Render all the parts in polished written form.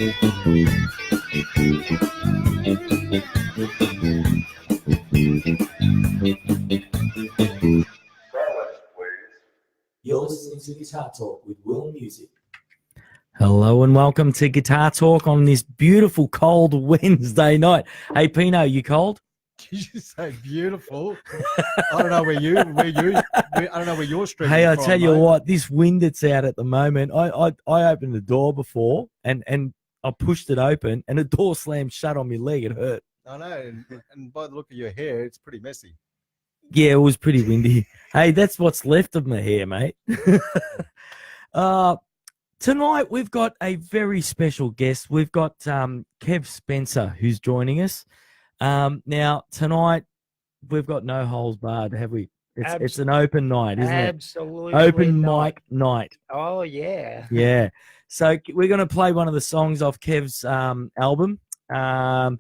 You're listening to Guitar Talk with Will Musig. Hello and welcome to Guitar Talk on this beautiful cold Wednesday night. Hey Pino, you cold? Did you say beautiful? I don't know where you're streaming. Hey, I from, tell you mate. what, this wind that's out at the moment. I opened the door before and I pushed it open and the door slammed shut on my leg. It hurt. I know, and by the look of your hair, it's pretty messy. Yeah, it was pretty windy. Hey, that's what's left of my hair, mate. Tonight we've got a very special guest. We've got Kev Spencer who's joining us. Now tonight we've got no holes barred, have we? It's an open night, isn't it? Absolutely. Open mic night. Oh yeah. Yeah. So we're going to play one of the songs off Kev's album, and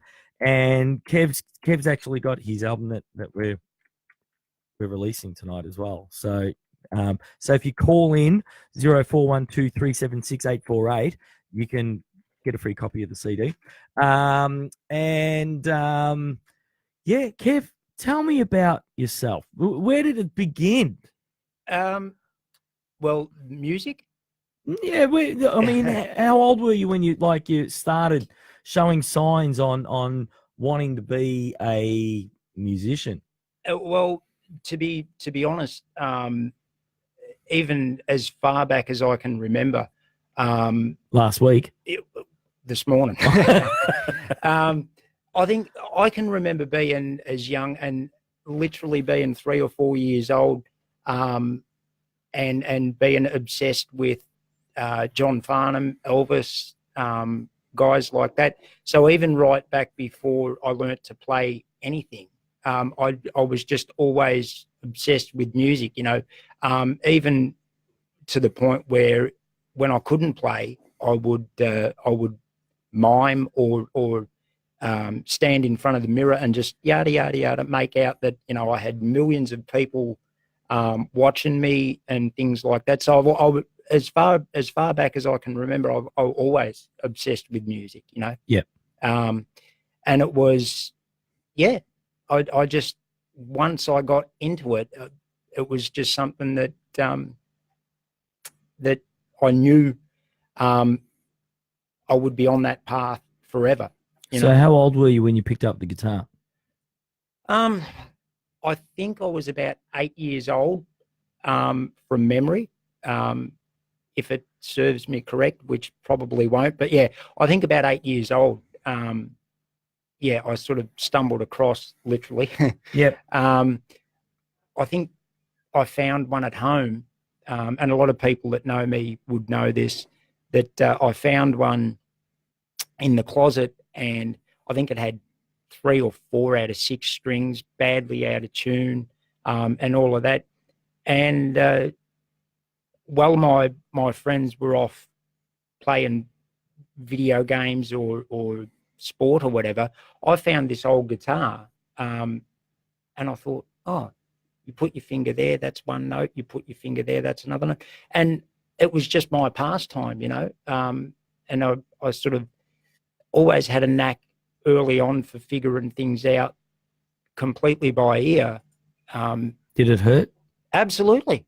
Kev's actually got his album that we're releasing tonight as well. So if you call in 0412376848, you can get a free copy of the CD. Yeah, Kev, tell me about yourself. Where did it begin? Well, music. Yeah, I mean, how old were you when you started showing signs on wanting to be a musician? Well, to be honest, even as far back as I can remember, Last week, this morning, I think I can remember being as young and literally being 3 or 4 years old, and being obsessed with John Farnham, Elvis, guys like that. So even right back before I learnt to play anything, I was just always obsessed with music, even to the point where when I couldn't play, I would mime or stand in front of the mirror and just yada yada yada make out that I had millions of people watching me and things like that. So I would, as far back as I can remember, I always obsessed with music, Yeah. And it was, yeah, I just, once I got into it, it was just something that that I knew I would be on that path forever. So how old were you when you picked up the guitar? I think I was about 8 years old, from memory, if it serves me correct, which probably won't. But yeah, I think about 8 years old. Yeah, I sort of stumbled across, literally. Yep. I think I found one at home, and a lot of people that know me would know this, that I found one in the closet, and I think it had 3 or 4 out of 6 strings, badly out of tune, and all of that. And while my friends were off playing video games or sport or whatever, I found this old guitar, and I thought, oh, you put your finger there, that's one note. You put your finger there, that's another note. And it was just my pastime, and I sort of always had a knack early on for figuring things out completely by ear. Did it hurt? Absolutely.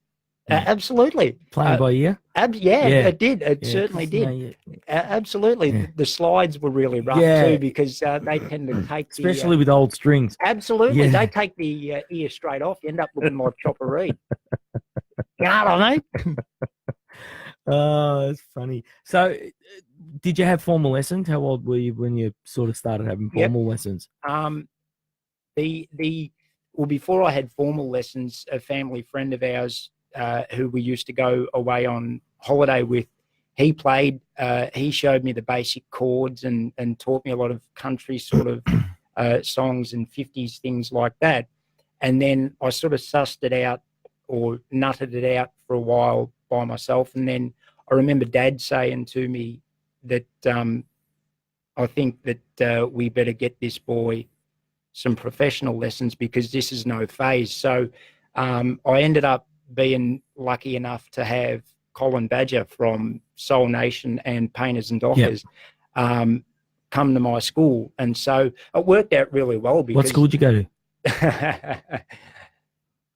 Absolutely. Playing by ear? Yeah, it did. It certainly did. Absolutely. Yeah. The slides were really rough too, because they tend to take especially with old strings. Absolutely. Yeah. They take the ear straight off. You end up looking like Chopper Reed. You know what I mean? Oh, that's funny. So did you have formal lessons? How old were you when you sort of started having formal lessons? Before I had formal lessons, a family friend of ours, who we used to go away on holiday with, he played, he showed me the basic chords and taught me a lot of country sort of songs and 50s, things like that. And then I sort of sussed it out or nutted it out for a while by myself. And then I remember Dad saying to me that I think that we better get this boy some professional lessons because this is no phase. So I ended up being lucky enough to have Colin Badger from Soul Nation and Painters and Dockers come to my school. And so it worked out really well because What school did you go to?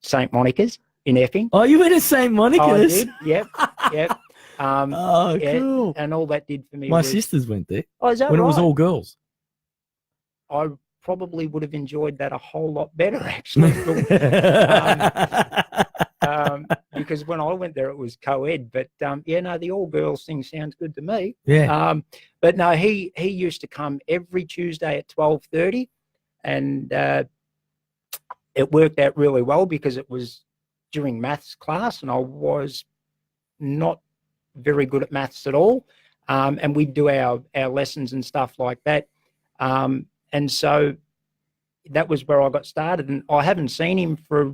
St. Monica's in Epping. Oh, you went to St. Monica's? I did. Yep. Yep. Oh, yeah, cool. and all that did for me My was, sisters went there oh, is that when it was right? all girls. I probably would have enjoyed that a whole lot better, actually. Because when I went there, it was co-ed. But yeah, no, the all-girls thing sounds good to me. Yeah. But no, he used to come every Tuesday at 12:30, and it worked out really well because it was during maths class, and I was not very good at maths at all. And we'd do our lessons and stuff like that. And so that was where I got started. And I haven't seen him for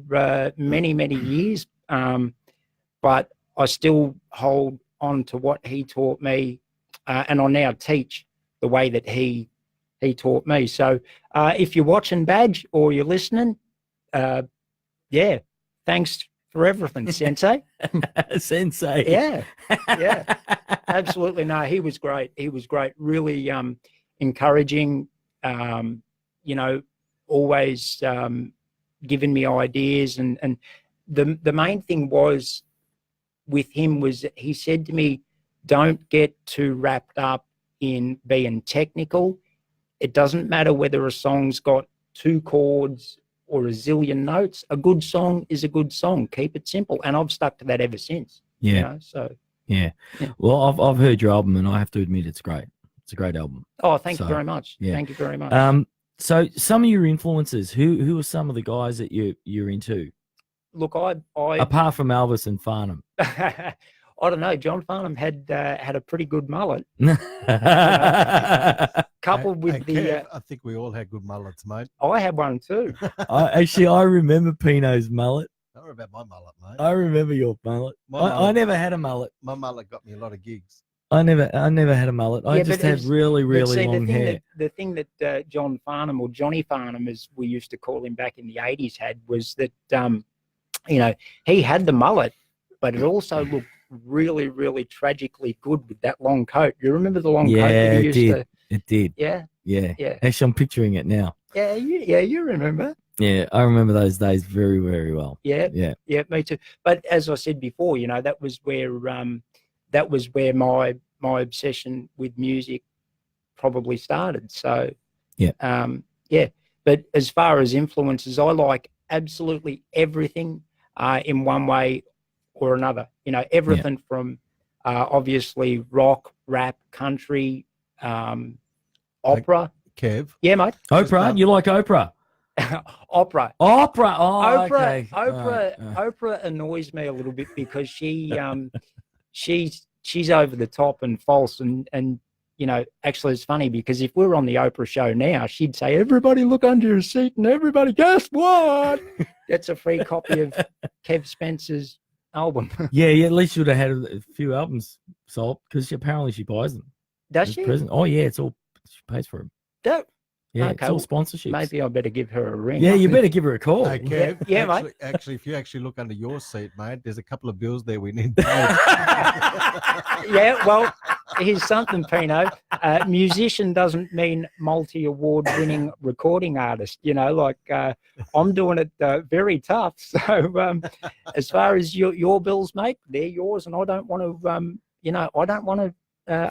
many, many years, but I still hold on to what he taught me, and I now teach the way that he taught me. So if you're watching, Badge, or you're listening, yeah, thanks for everything, Sensei. Sensei. Yeah, yeah, absolutely. No, he was great. He was great. Really encouraging, you know, always giving me ideas. And the main thing was with him was he said to me, don't get too wrapped up in being technical. It doesn't matter whether a song's got 2 chords or a zillion notes. A good song is a good song. Keep it simple. And I've stuck to that ever since. Yeah. You know, so Yeah. Yeah. Well, I've heard your album, and I have to admit it's great. It's a great album. oh, thank you So, very much. yeah. Thank you very much. So some of your influences, who are some of the guys that you're into? Look, I Apart from Elvis and Farnham. I don't know. John Farnham had a pretty good mullet, coupled with the. Kev, I think we all had good mullets, mate. I had one too. I remember Pino's mullet. Don't worry about my mullet, mate. I remember your mullet. My I mullet- never had a mullet. My mullet got me a lot of gigs. I never had a mullet. I Yeah, just but had it's- really, But really see, long hair. the thing that John Farnham, or Johnny Farnham, as we used to call him back in the 80s, had was that you know, he had the mullet, but it also looked really, really tragically good with that long coat. You remember the long coat Yeah, that he it used did. to? It did. Yeah, Yeah. yeah, Actually, I'm picturing it now. yeah, you remember? Yeah, I remember those days very, very well. Yeah, Yeah. yeah, me too. But as I said before, you know, that was where my obsession with music probably started. So Yeah. yeah. But as far as influences, I like absolutely everything in one way or another. You know, everything from obviously rock, rap, country, opera. Kev, Yeah, mate. Oprah? You like Oprah? Opera. Opera. Oh, Oprah, okay. Oprah annoys me a little bit because she's over the top and false, and you know, actually it's funny because if we were on the Oprah show now, she'd say, "Everybody look under your seat, and everybody, guess what? That's a free copy of Kev Spencer's album." Yeah, at least you would have had a few albums sold because apparently she buys them. Does as she? present. Oh yeah, it's all she pays for them. That- Yeah, Okay, it's all well, sponsorships. maybe I better give her a ring. Yeah, you better give her a call. hey, Kev. Yeah, mate. Actually, if you actually look under your seat, mate, there's a couple of bills there we need paid. Yeah, well, here's something, Pino. Musician doesn't mean multi-award winning recording artist. You know, like I'm doing it very tough. So as far as your bills, mate, they're yours, and I don't want to, you know, I don't want to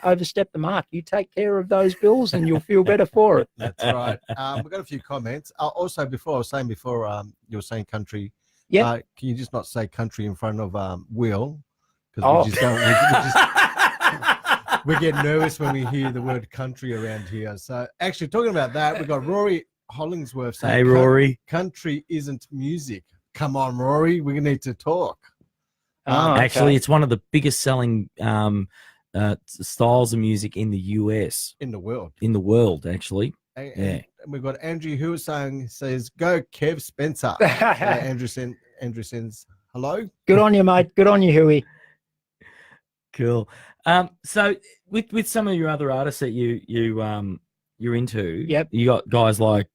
overstep the mark. You take care of those bills, and you'll feel better for it. That's right. We've got a few comments. Also, before I was saying before, you were saying country. Yeah. Can you just not say country in front of Will? Because Oh. we just don't. We get nervous when we hear the word country around here. So, actually, talking about that, we've got Rory Hollingsworth saying, Hey, Rory. country isn't music. Come on, Rory. We need to talk. Oh, okay. Actually, it's one of the biggest selling styles of music in the US, In the world. in the world, actually. And, Yeah. and we've got Andrew who says, go Kev Spencer. Andrew sends hello. Good on you, mate. Good on you, Huey. Cool. So with some of your other artists that you're into, Yep. you got guys like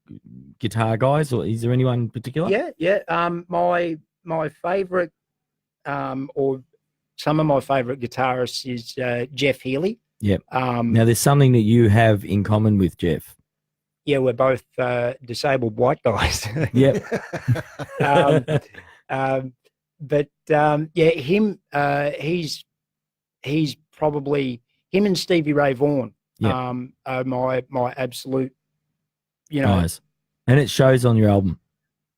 guitar guys, or is there anyone in particular? Yeah, yeah. My favorite, or some of my favorite guitarists is Jeff Healy. Yep. Um, Now, there's something that you have in common with Jeff. yeah, we're both disabled white guys. Yep. Yeah, he's probably him and Stevie Ray Vaughan. Yep. Are my absolute, you know. Guys. And it shows on your album.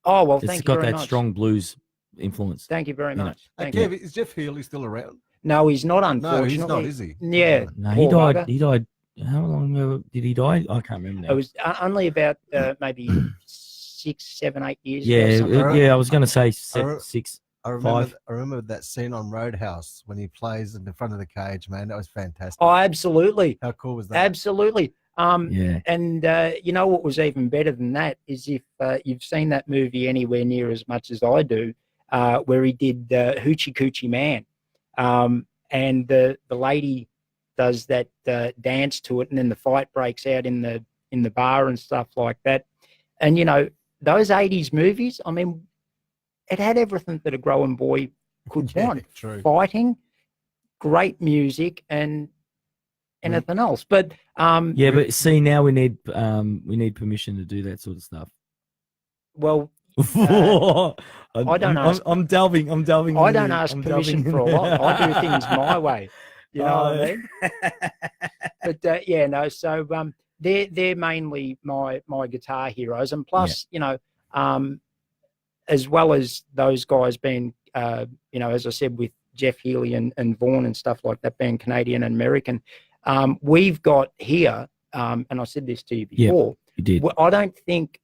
Oh well, It's thank you got very that much. strong blues influence. Thank you very You know. much. Thank Kev, you. is Jeff Healy still around? No, he's not. No, Unfortunately, he's not, is he? Yeah, No, he poor died. bugger. He died. How long ago did he die? I can't remember now. It was only about maybe 6, 7, 8 years ago. Yeah, Something. I was going to say re- 6. I remember, Five. I remember that scene on Roadhouse when he plays in the front of the cage, man. That was fantastic. Oh, absolutely, How cool was that? absolutely. Yeah. And you know what was even better than that is if you've seen that movie anywhere near as much as I do, where he did Hoochie Coochie Man, and the lady does that dance to it, and then the fight breaks out in the bar and stuff like that. And you know those 80s movies, I mean, it had everything that a growing boy could Yeah, want: true. fighting, great music, and anything else. But Yeah, but see, now we need permission to do that sort of stuff. well, I don't ask- I'm delving. I into don't the- ask I'm permission delving for a in- lot. I do things my way. You know what I Oh, mean? But yeah, no. So they're mainly my guitar heroes, and plus, you know, as well as those guys being, you know, as I said, with Jeff Healy and Vaughan and stuff like that, being Canadian and American, we've got here, and I said this to you before. You did. I don't think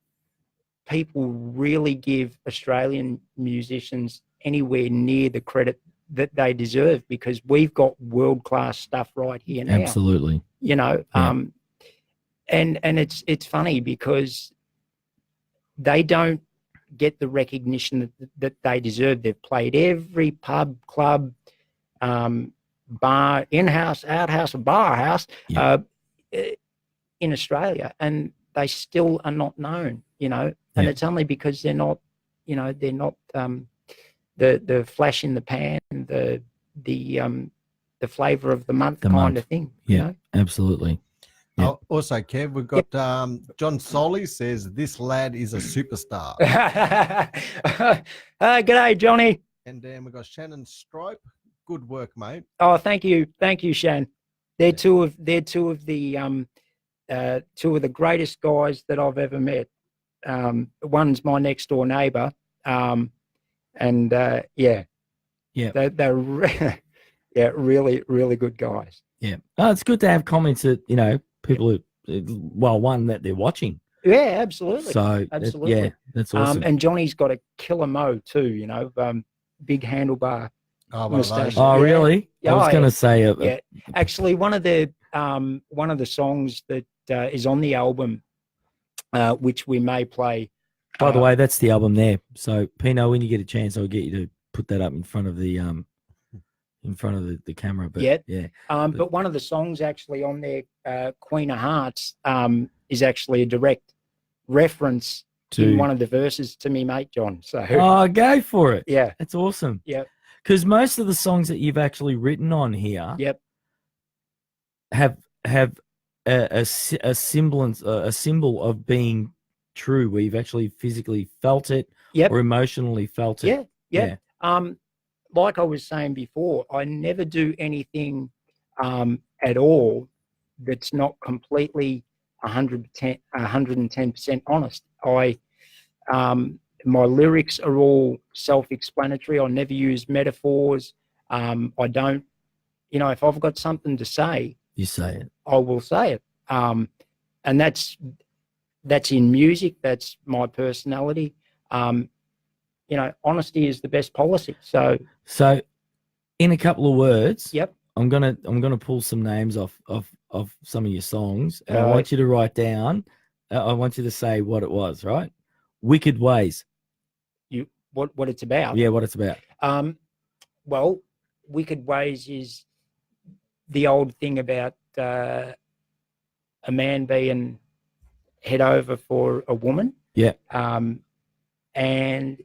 people really give Australian musicians anywhere near the credit that they deserve, because we've got world-class stuff right here now. Absolutely. You know, Yeah. and it's funny because they don't get the recognition that they deserve. They've played every pub, club, bar, in-house, outhouse, or bar house in Australia, and they still are not known, you know. And Yeah. it's only because they're not, you know, they're not the flash in the pan, the flavor of the month kind of thing. You Yeah, know? absolutely. Yeah. Oh, also, Kev, we've got John Solly says this lad is a superstar. G'day, Johnny. And then we've got Shannon Stripe. Good work, mate. Oh, thank you, Shan. They're two of the two of the greatest guys that I've ever met. One's my next door neighbor, and yeah, they're yeah, really, really good guys. Yeah. Oh, it's good to have comments that, you know, people who, well, one, that they're watching. Yeah, absolutely. So Absolutely. yeah, that's awesome. And Johnny's got a killer mo too, you know, big handlebar Oh, mustache. Oh, Yeah. really? Yeah, I was oh, going yeah. to say, Yeah, actually, one of the songs that is on the album, which we may play. by the way, that's the album there. So Pino, when you get a chance, I'll get you to put that up in front of the camera. But Yeah. But one of the songs actually on there, Queen of Hearts, is actually a direct reference in one of the verses to me, mate John. So oh, go for it. yeah, That's awesome. yeah, Because most of the songs that you've actually written on here yep, have a semblance, a symbol of being true, where you've actually physically felt it yep, or emotionally felt it. yeah. Like I was saying before, I never do anything at all that's not completely 110% honest. My lyrics are all self-explanatory. I never use metaphors. I don't, you know, if I've got something to say, You say it. I will say it. And that's in music. That's my personality. You know, honesty is the best policy. So in a couple of words, yep. I'm gonna pull some names off some of your songs, and I want you to write down. I want you to say what it was. Right? Wicked Ways. What it's about? Yeah, what it's about. Well, Wicked Ways is the old thing about a man being head over for a woman. Yeah. And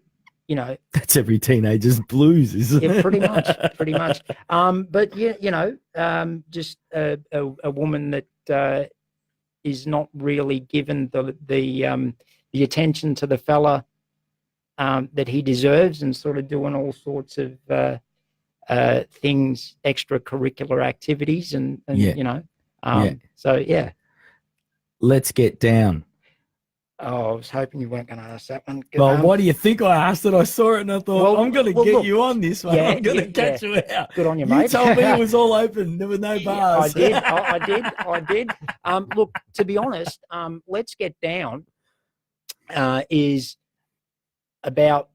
you know, That's every teenager's blues, isn't yeah, it? pretty much, pretty much. But yeah, you know, just a woman that is not really given the attention to the fella that he deserves, and sort of doing all sorts of things, extracurricular activities, and Yeah. you know, Yeah. so yeah. Let's Get Down. Oh, I was hoping you weren't going to ask that one. Well, why do you think I asked it? I saw it and I thought, Well, I'm going to well, get look, you on this one. yeah, I'm going to yeah, catch you out. Good on you, You mate. told me it was all open. There were no bars. I did. Look, to be honest, Let's Get Down is about.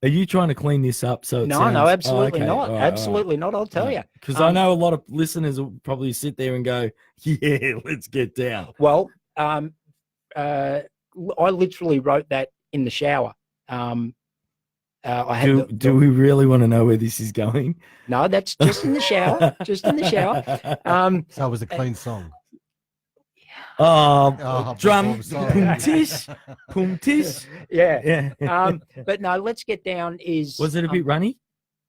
Are you trying to clean this up? So it No, sounds... no, absolutely okay. not. All right, Absolutely not. I'll tell you. Because I know a lot of listeners will probably sit there and go, yeah, let's get down. Well, I literally wrote that in the shower. I had Do we really want to know where this is going? No, that's just in the shower. Just in the shower. So it was a clean song. Drum, I'm sorry. pum tish, pum tish. Yeah. Yeah. But no, Let's Get Down is. Was it a bit runny?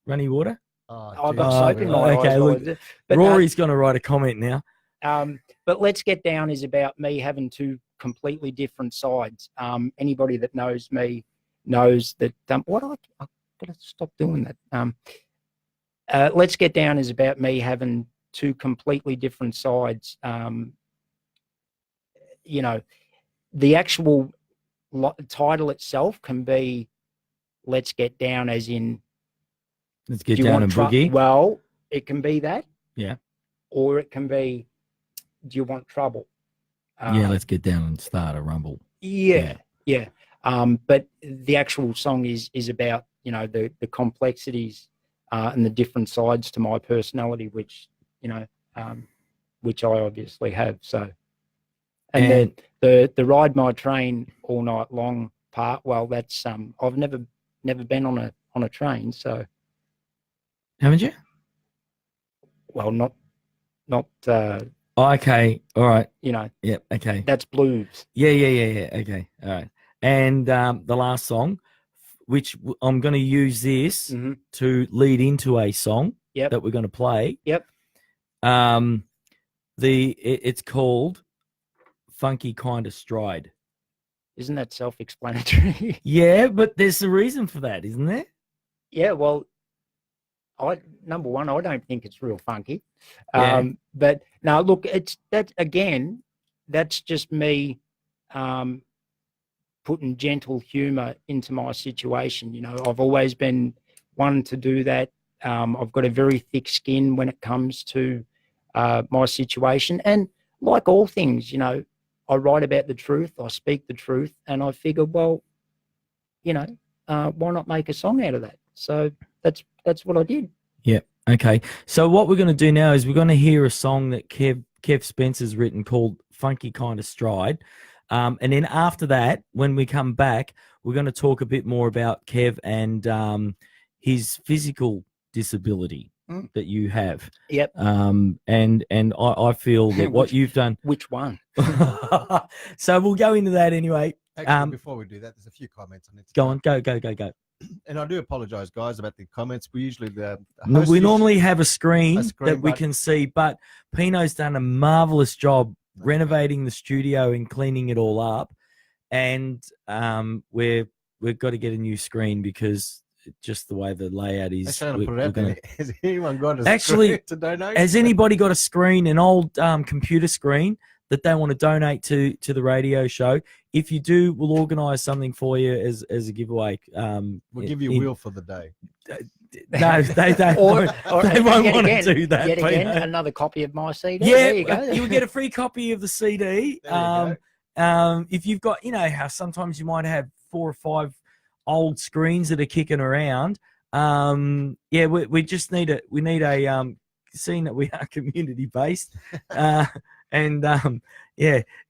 Runny water? I've got soap in my okay, eyes. look, But Rory's going to write a comment now. But Let's Get Down is about me having two completely different sides. Anybody that knows me knows that. I've got to stop doing that. Let's Get Down is about me having two completely different sides. You know, the actual title itself can be Let's Get Down, as in Let's get down and boogie. Well, it can be that. Yeah. Or it can be, do you want trouble? Yeah, let's get down and start a rumble. Yeah. But the actual song is about, you know, the complexities and the different sides to my personality, which, you know, which I obviously have. So, and the Ride My Train All Night Long part, well, that's I've never been on a train, so. Haven't you? Well, not. Okay. All right. You know. Yep. Okay. That's blues. Yeah. Okay. All right. And the last song, which I'm going to use this to lead into a song that we're going to play. Yep. It's called Funky Kind of Stride. Isn't that self-explanatory? Yeah, but there's a reason for that, isn't there? Yeah. Well, number one, I don't think it's real funky. Yeah. But now, look, that's just me putting gentle humor into my situation. You know, I've always been one to do that. I've got a very thick skin when it comes to my situation. And like all things, you know, I write about the truth, I speak the truth, and I figure, well, you know, why not make a song out of that? So that's what I did. Yeah. Okay. So what we're going to do now is we're going to hear a song that Kev Spencer's written called Funky Kind of Stride. And then after that, when we come back, we're going to talk a bit more about Kev and his physical disability that you have. Yep. And I feel that what you've done. Which one? So we'll go into that anyway. Actually, before we do that, there's a few comments on it. Go on, go. And I do apologize, guys, about the comments. We usually we normally have a screen that we but- can see, but Pino's done a marvelous job renovating the studio and cleaning it all up, and we've got to get a new screen because just the way the layout is. Has anyone got a Actually, screen to donate? Has anybody got a screen, an old computer screen that they want to donate to the radio show? If you do, we'll organise something for you as a giveaway. We'll give you a wheel for the day. No, they don't. They won't want to do that. Yet again, another copy of my CD. Yeah, there you go. You'll get a free copy of the CD. If you've got, you know, how sometimes you might have 4 or 5 old screens that are kicking around. Yeah, we just need a seeing that we are community based. Yeah,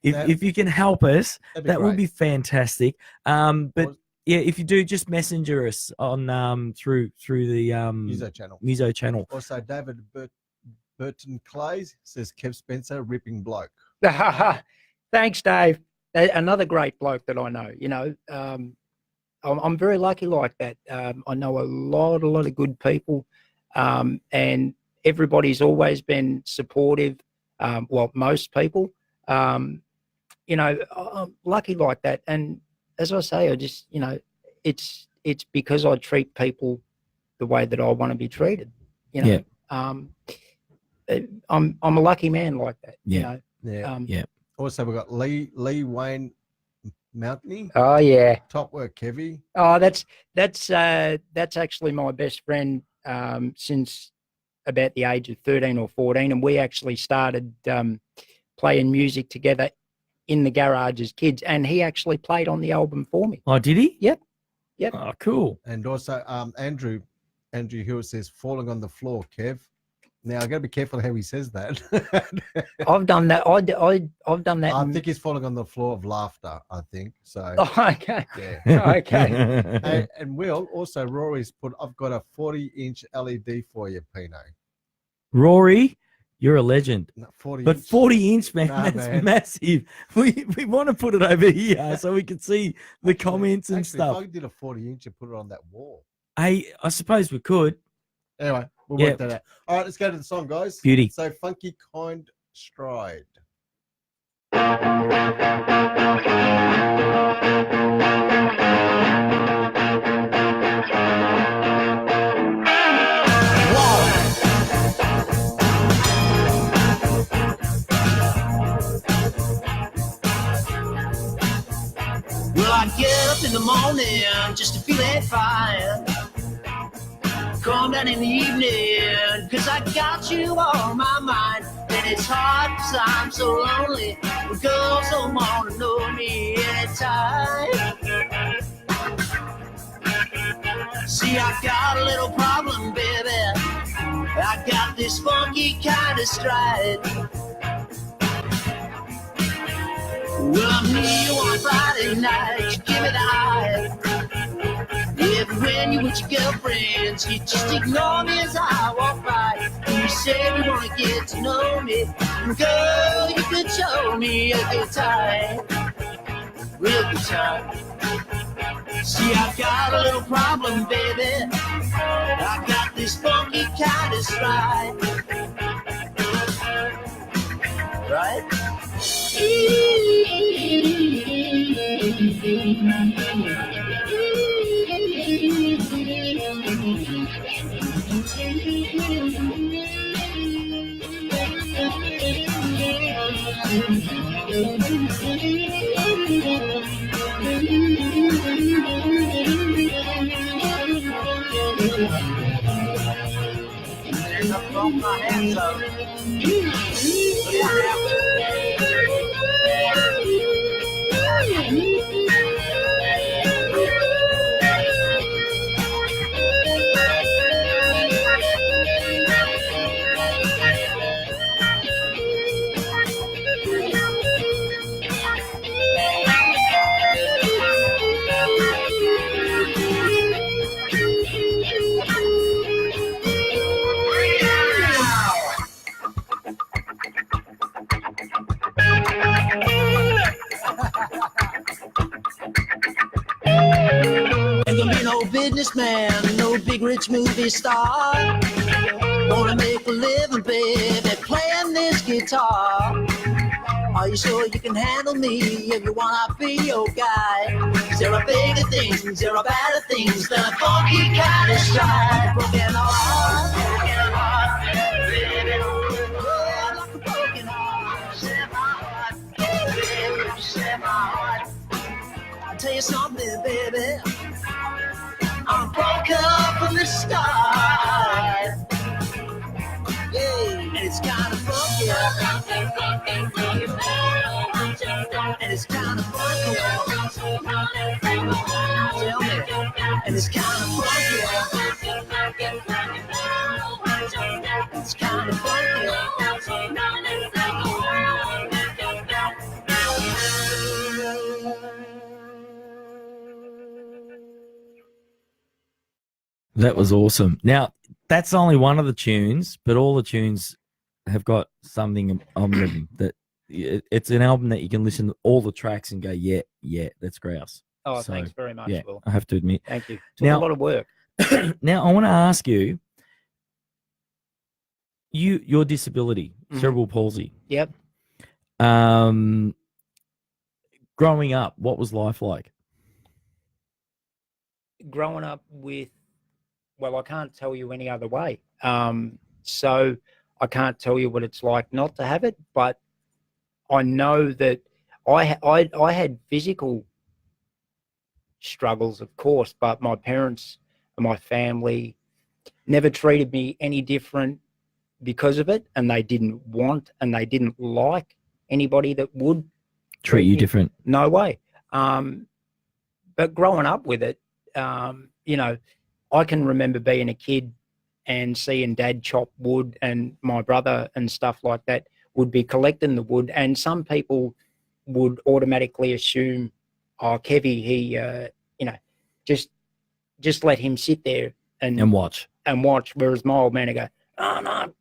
if you can help us, that would be fantastic. But yeah, if you do, just messenger us on through the Muso channel. Also, David Burton Clays says Kev Spencer, ripping bloke. Thanks, Dave. Another great bloke that I know. You know, I'm very lucky like that. I know a lot of good people, and everybody's always been supportive. Well, most people, I'm lucky like that. And as I say, I just, it's because I treat people the way that I want to be treated. I'm a lucky man like that. Yeah. Yeah. Also, we've got Lee Wayne Mountney. Oh yeah. Top work, Kevy. Oh, that's actually my best friend since about the age of 13 or 14, and we actually started playing music together in the garage as kids, and he actually played on the album for me. Oh, did he? Yep. Oh, cool. And also, Andrew Hewitt says, falling on the floor, Kev. Now, I got to be careful how he says that. I've done that. I've done that. I think he's falling on the floor of laughter, I think. So, Oh, okay. yeah. Okay. And Will, also, Rory's put, I've got a 40-inch LED for you, Pino. Rory, you're a legend. No, 40 But inch. 40-inch, man, Nah, that's man. massive. We want to put it over here so we can see the comments and Actually, stuff. if I did a 40-inch and put it on that wall. I suppose we could. Anyway, we'll Yeah. work that out. All right, let's go to the song, guys. Beauty. So, Funky Kind Stride. Well, I get up in the morning just to feel it fine. Come down in the evening, cause I got you on my mind. And it's hard cause I'm so lonely, but girls don't wanna know me anytime. See, I got a little problem, baby. I got this funky kind of stride. Well, I'm here on Friday night, you give me the eye. Yeah, but when you with your girlfriends, you just ignore me as I walk by. And you say you wanna get to know me, and girl, you could show me a good time, real good time. See, I've got a little problem, baby. I got this funky kind of stride, right? And I throw my hands up. Ain't gonna be no businessman, no big rich movie star. Gonna make a living, baby, playing this guitar. Are you sure you can handle me if you wanna be your guy? There are bigger things, there are better things than a funky kind of stride. Broken heart, baby. Oh, like a broken heart, set my heart, baby, set my heart. I'll tell you something, baby. I'm broke up from the start. Yeah, and it's kind of funky. And it's kind of funky. Tell me. And it's kind of funky. It's kind of That was awesome. Now, that's only one of the tunes, but all the tunes have got something on them that it's an album that you can listen to all the tracks and go, yeah, that's grouse. Oh, So, thanks very much, yeah, Will. I have to admit. Thank you. Took Now- a lot of work. Now, I want to ask you, your disability, Mhm. cerebral palsy. Yep. Growing up, what was life like? Growing up with, well, I can't tell you any other way. So I can't tell you what it's like not to have it, but I know that I had physical struggles, of course, but my parents and my family never treated me any different because of it, and they didn't want and they didn't like anybody that would Treat you me- different? No way. But growing up with it, you know, I can remember being a kid and seeing Dad chop wood, and my brother and stuff like that would be collecting the wood, and some people would automatically assume, oh, Kevy, he, you know, just let him sit there And watch. watch. Whereas my old man would go, oh no,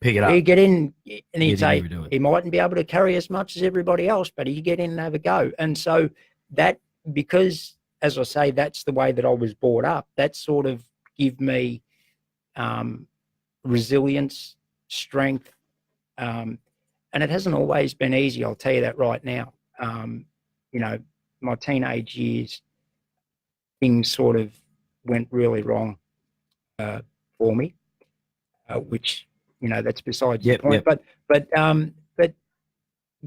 Pick it up. he get in, and he'd Get in say here, do it. he mightn't be able to carry as much as everybody else, but he get in and have a go. And so that, because as I say, that's the way that I was brought up. That sort of give me resilience, strength, and it hasn't always been easy. I'll tell you that right now. You know, my teenage years, things sort of went really wrong for me, which, you know, that's besides Yep, the point. yep. But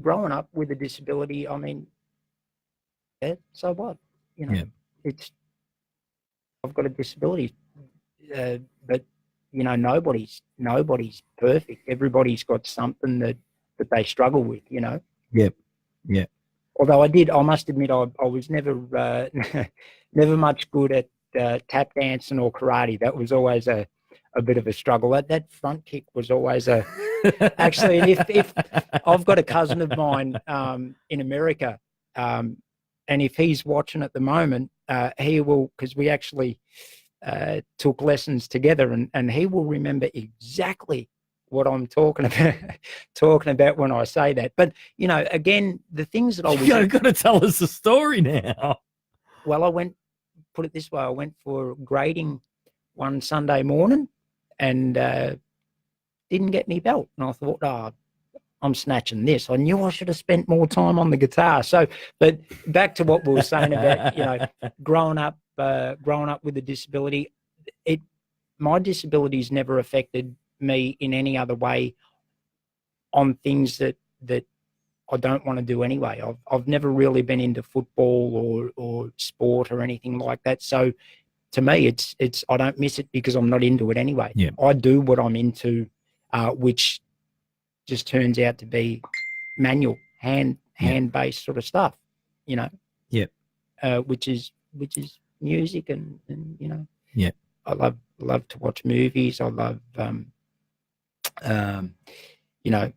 growing up with a disability, I mean, yeah, so what? You know, Yeah. it's, I've got a disability, but you know, nobody's perfect. Everybody's got something that they struggle with. You know. Yep. Yeah. Although I must admit, I was never never much good at tap dancing or karate. That was always a bit of a struggle. That front kick was always a actually. And if I've got a cousin of mine in America, and if he's watching at the moment, he will, because we actually took lessons together, and he will remember exactly what I'm talking about when I say that. But you know, again, the things that I was You've got to tell us the story now. well, put it this way, I went for grading one Sunday morning and didn't get any belt, and I thought, oh, I'm snatching this. I knew I should have spent more time on the guitar. So, but back to what we were saying about, you know, growing up with a disability, my disability's never affected me in any other way on things that I don't want to do anyway. I've never really been into football or sport or anything like that. So to me, it's I don't miss it because I'm not into it anyway. Yeah. I do what I'm into, which just turns out to be manual, hand-based sort of stuff, you know. Yep. Which is music and you know. Yeah. I love to watch movies. I love you know,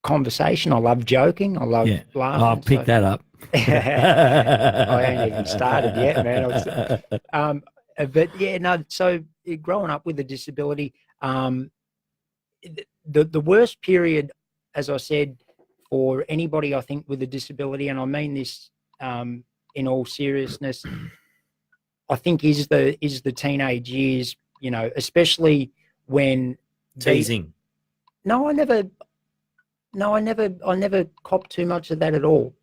conversation. I love joking. I love laughing. I'll pick that up. I ain't even started yet, man. But yeah, no. So growing up with a disability, the worst period, as I said, for anybody, I think, with a disability, and I mean this in all seriousness, I think is the teenage years. You know, especially when Teasing. No, I never copped too much of that at all.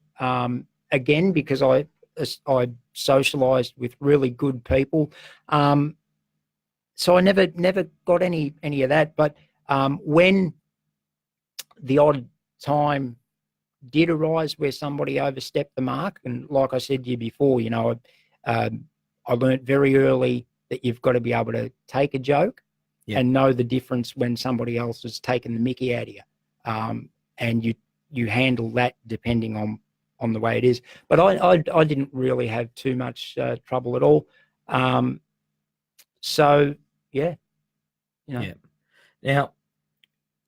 Again, because I socialized with really good people. So I never got any of that. But when the odd time did arise where somebody overstepped the mark, and like I said to you before, you know, I learned very early that you've got to be able to take a joke and know the difference when somebody else has taken the mickey out of you. And you handle that depending on the way it is. But I didn't really have too much trouble at all. So yeah, you know. Yeah. Now,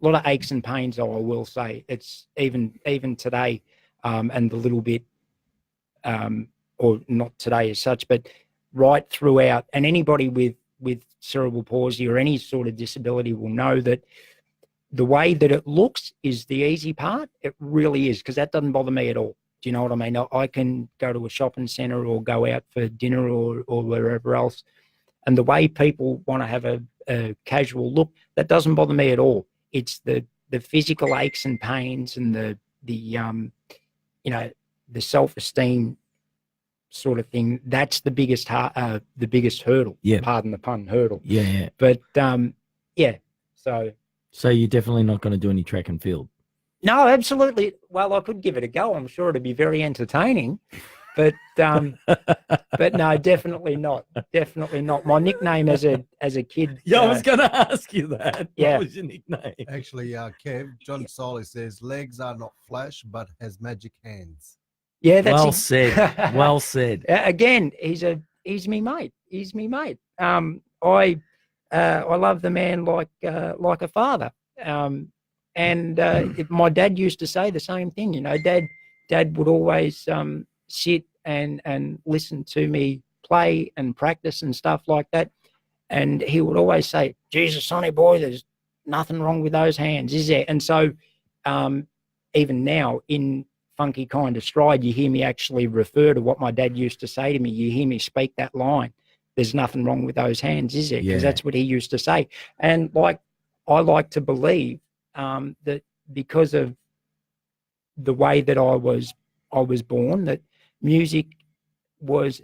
a lot of aches and pains, though, I will say. It's even today, and the little bit, or not today as such, but right throughout. And anybody with cerebral palsy or any sort of disability will know that the way that it looks is the easy part. It really is, because that doesn't bother me at all. Do you know what I mean? I can go to a shopping centre or go out for dinner or wherever else, and the way people want to have a casual look, that doesn't bother me at all. It's the physical aches and pains and the self-esteem sort of thing. That's the biggest hurdle. Yeah. Pardon the pun, hurdle. Yeah, yeah. But yeah. So you're definitely not going to do any track and field. No, absolutely. Well, I could give it a go. I'm sure it'd be very entertaining, but no, definitely not. Definitely not. My nickname as a kid. Yeah, I was going to ask you that. Yeah. What was your nickname? Actually, Kev, John Solly says legs are not flesh, but has magic hands. Yeah, that's Well said. Well said. Again, he's me mate. He's me mate. I love the man like a father. My dad used to say the same thing. You know, Dad would always sit and listen to me play and practice and stuff like that, and he would always say, "Jesus, sonny boy, there's nothing wrong with those hands, is there?" And so, even now in Funky Kind of Stride, you hear me actually refer to what my dad used to say to me. You hear me speak that line. There's nothing wrong with those hands, is there? Because that's what he used to say. And I like to believe that because of the way that I was born, that music was,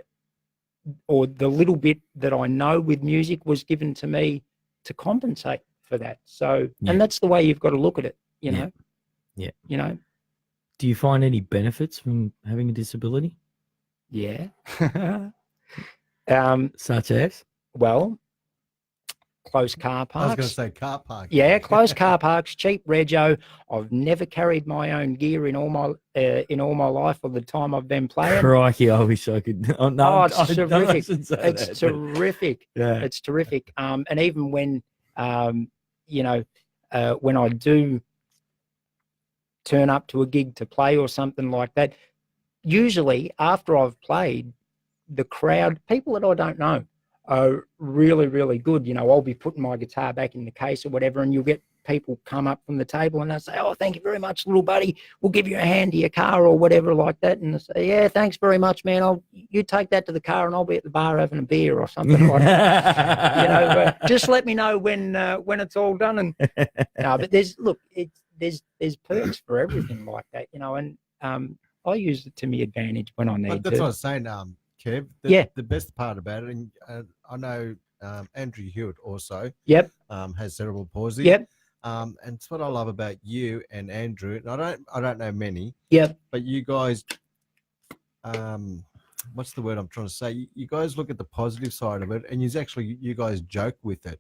or the little bit that I know with music was given to me to compensate for that. So, and that's the way you've got to look at it, you know? Yeah. You know? Do you find any benefits from having a disability? Yeah. Such as? Well, close car parks. I was going to say car park. Yeah, close car parks, cheap rego. I've never carried my own gear in all my life or the time I've been playing. Crikey, I wish I could. Oh, no, it's terrific. It's terrific. Yeah. It's terrific. And even when, when I do turn up to a gig to play or something like that, usually after I've played, the crowd, people that I don't know, are really, really good. You know, I'll be putting my guitar back in the case or whatever, and you'll get people come up from the table and they'll say, "Oh, thank you very much, little buddy. We'll give you a hand to your car," or whatever like that. And they say, "Yeah, thanks very much, man. You take that to the car and I'll be at the bar having a beer," or something like that. You know, just let me know when it's all done. And no, but there's perks for everything like that, you know, and I use it to my advantage when I need But that's to. what I was saying, Kev. The best part about it, and I know Andrew Hewitt also has cerebral palsy. Yep. And it's what I love about you and Andrew. And I don't know many. Yep. But you guys, what's the word I'm trying to say? You guys look at the positive side of it, and you guys joke with it.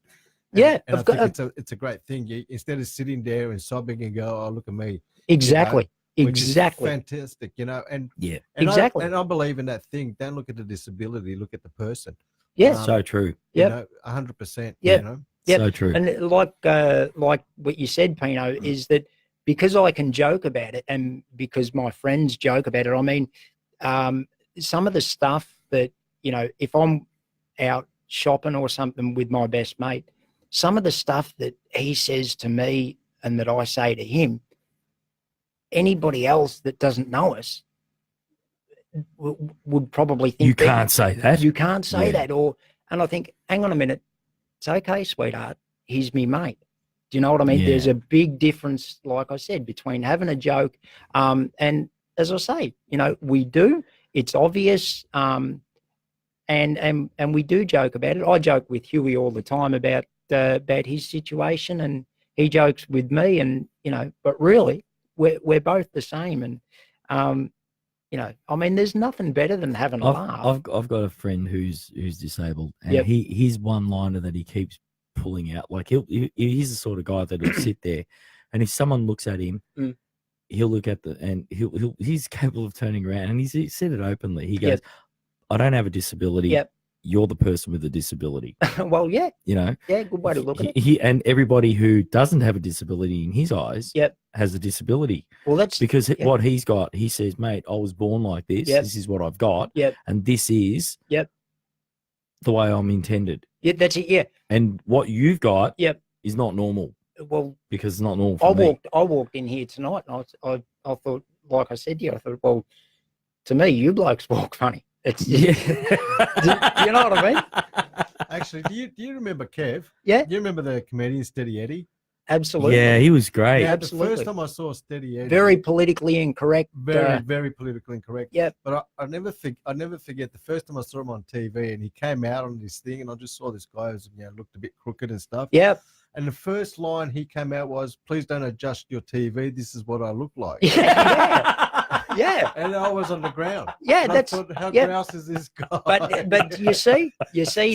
And I think it's a great thing. You, instead of sitting there and sobbing and go, "Oh, look at me." Exactly. You know, which Exactly. is fantastic, you know, and Exactly. I believe in that thing. Don't look at the disability, look at the person. Yeah. So true. You know, 100%. Yep. You know, So true. And like what you said, Pino, is that because I can joke about it and because my friends joke about it, I mean, some of the stuff that, you know, if I'm out shopping or something with my best mate, some of the stuff that he says to me and that I say to him, anybody else that doesn't know us would probably think You can't say that. You can't say that. And I think, hang on a minute. It's okay, sweetheart. He's me mate. Do you know what I mean? Yeah. There's a big difference, like I said, between having a joke and, as I say, you know, we do. It's obvious, and we do joke about it. I joke with Huey all the time about his situation, and he jokes with me, and you know, but really, we're both the same, and you know, I mean, there's nothing better than having a laugh. I've got a friend who's disabled, and he's one liner that he keeps pulling out. Like he's the sort of guy that'll sit there, and if someone looks at him, he'll look at he's capable of turning around, and he said it openly. He goes, "I don't have a disability. You're the person with a disability." Well, yeah, you know, good way to look at it. And everybody who doesn't have a disability in his eyes, has a disability. Well, that's because what he's got. He says, "Mate, I was born like this. This is what I've got. And this is the way I'm intended." Yeah, that's it. Yeah, and what you've got, is not normal. Well, because it's not normal for me. I walked in here tonight, and I thought, like I said to you, I thought, well, to me, you blokes walk funny. It's Yeah. do you know what I mean? Actually, do you remember Kev? Yeah. Do you remember the comedian Steady Eddie? Absolutely. Yeah, he was great. Yeah, absolutely. the first time I saw Steady Eddie, Very politically incorrect. very politically incorrect. Yeah. But I never forget the first time I saw him on TV, and he came out on this thing, and I just saw this guy who looked a bit crooked and stuff. Yep. And the first line he came out was, "Please don't adjust your TV. This is what I look like." Yeah. And I was on the ground. Yeah, And I that's thought, how yeah. grouse is this guy? But you see,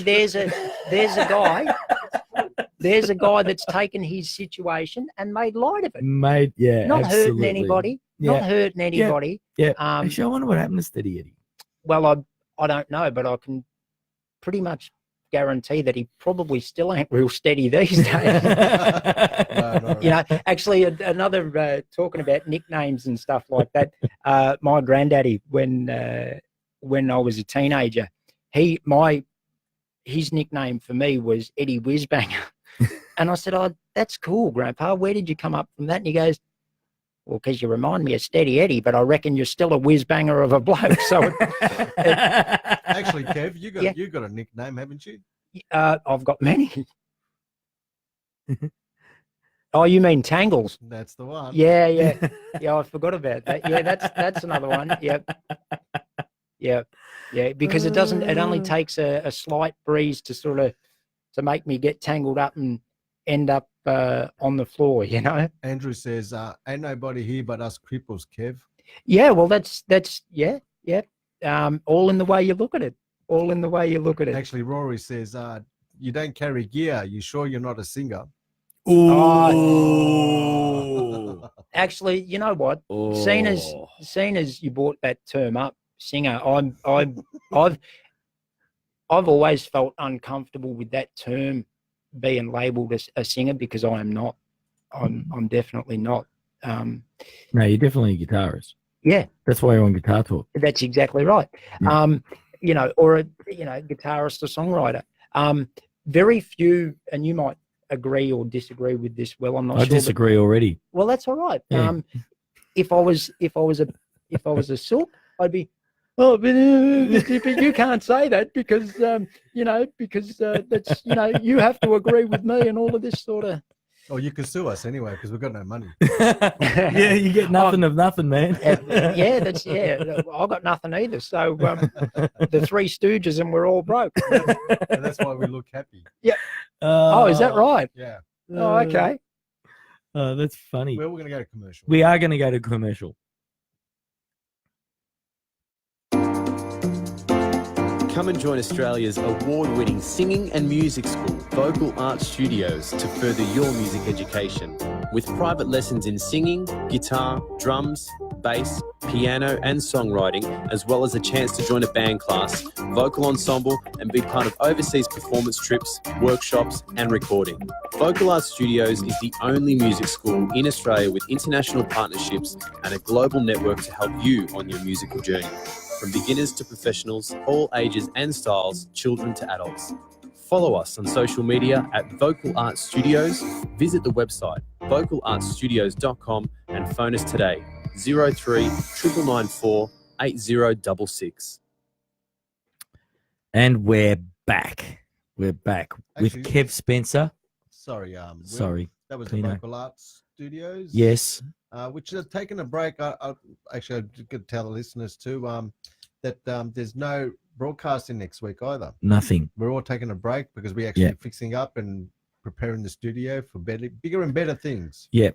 there's a guy that's taken his situation and made light of it. Mate, yeah, Not absolutely. hurting anybody. Yeah. Not hurting anybody. Yeah. Um, Actually, I wonder what happened to Steady Eddie. well, I don't know, but I can pretty much guarantee that he probably still ain't real steady these days. No. You know, actually, another talking about nicknames and stuff like that. My granddaddy, when I was a teenager, his nickname for me was Eddie Whizbanger, and I said, "Oh, that's cool, Grandpa. Where did you come up from that?" And he goes, "Well, because you remind me of Steady Eddie, but I reckon you're still a whizbanger of a bloke." So, Actually, Kev, you got a nickname, haven't you? I've got many. Oh, you mean Tangles? That's the one. Yeah. I forgot about that. Yeah, that's another one. Yep. Yeah. Because it only takes a slight breeze to sort of to make me get tangled up and end up on the floor. You know. Andrew says, "Ain't nobody here but us cripples, Kev." Yeah. Well, that's yeah. All in the way you look at it. All in the way you look at it. Actually, Rory says, "You don't carry gear. You sure you're not a singer?" Ooh. Actually, you know what? Oh. Seeing as you brought that term up, singer, I've always felt uncomfortable with that term being labelled as a singer because I am not. I'm definitely not. No, you're definitely a guitarist. Yeah, That's why you're on Guitar Talk. that's exactly right. Yeah. You know, or a guitarist or songwriter. Very few, and you might agree or disagree with this. Well, I'm not I sure. disagree already. Well, that's all right. Yeah. If I was a sook, I'd be. Oh, but you can't say that because that's you have to agree with me and all of this sort of. Oh, you can sue us anyway because we've got no money. Yeah, you get nothing of nothing, man. I got nothing either. So the Three Stooges and we're all broke. And that's why we look happy. Oh, is that right? Yeah. Oh, okay. Oh, that's funny. Well, we're going to go to commercial. We are going to go to commercial. Come and join Australia's award-winning singing and music school, Vocal Arts Studios, to further your music education. With private lessons in singing, guitar, drums, bass, piano and songwriting, as well as a chance to join a band class, vocal ensemble and be part of overseas performance trips, workshops and recording. Vocal Arts Studios is the only music school in Australia with international partnerships and a global network to help you on your musical journey. From beginners to professionals, all ages and styles, children to adults. Follow us on social media at Vocal Arts Studios. Visit the website vocalartstudios.com and phone us today 03 994 8066. And we're back. We're back with Actually- Kev Spencer. Sorry, Will, Sorry. that was Pino. the Vocal Arts Studios. Yes. Which has taken a break. I could tell the listeners too that there's no broadcasting next week either. Nothing. We're all taking a break because we're actually fixing up and preparing the studio for bigger and better things. Yeah.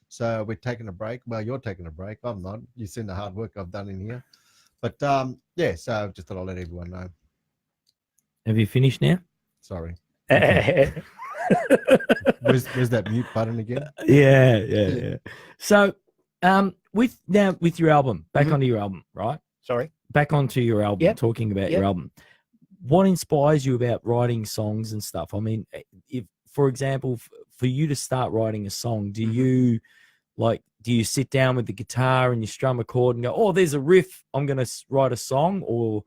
So we're taking a break. Well, you're taking a break. I'm not. You've seen the hard work I've done in here. But so just thought I'll let everyone know. Have you finished now? Sorry. Okay. Where's that mute button again? Yeah. So, with your album, back Mhm. onto your album, right? Sorry. Back onto your album, Yep. talking about Yep. your album. What inspires you about writing songs and stuff? I mean, if, for example, for you to start writing a song, do you sit down with the guitar and you strum a chord and go, "Oh, there's a riff, I'm going to write a song," or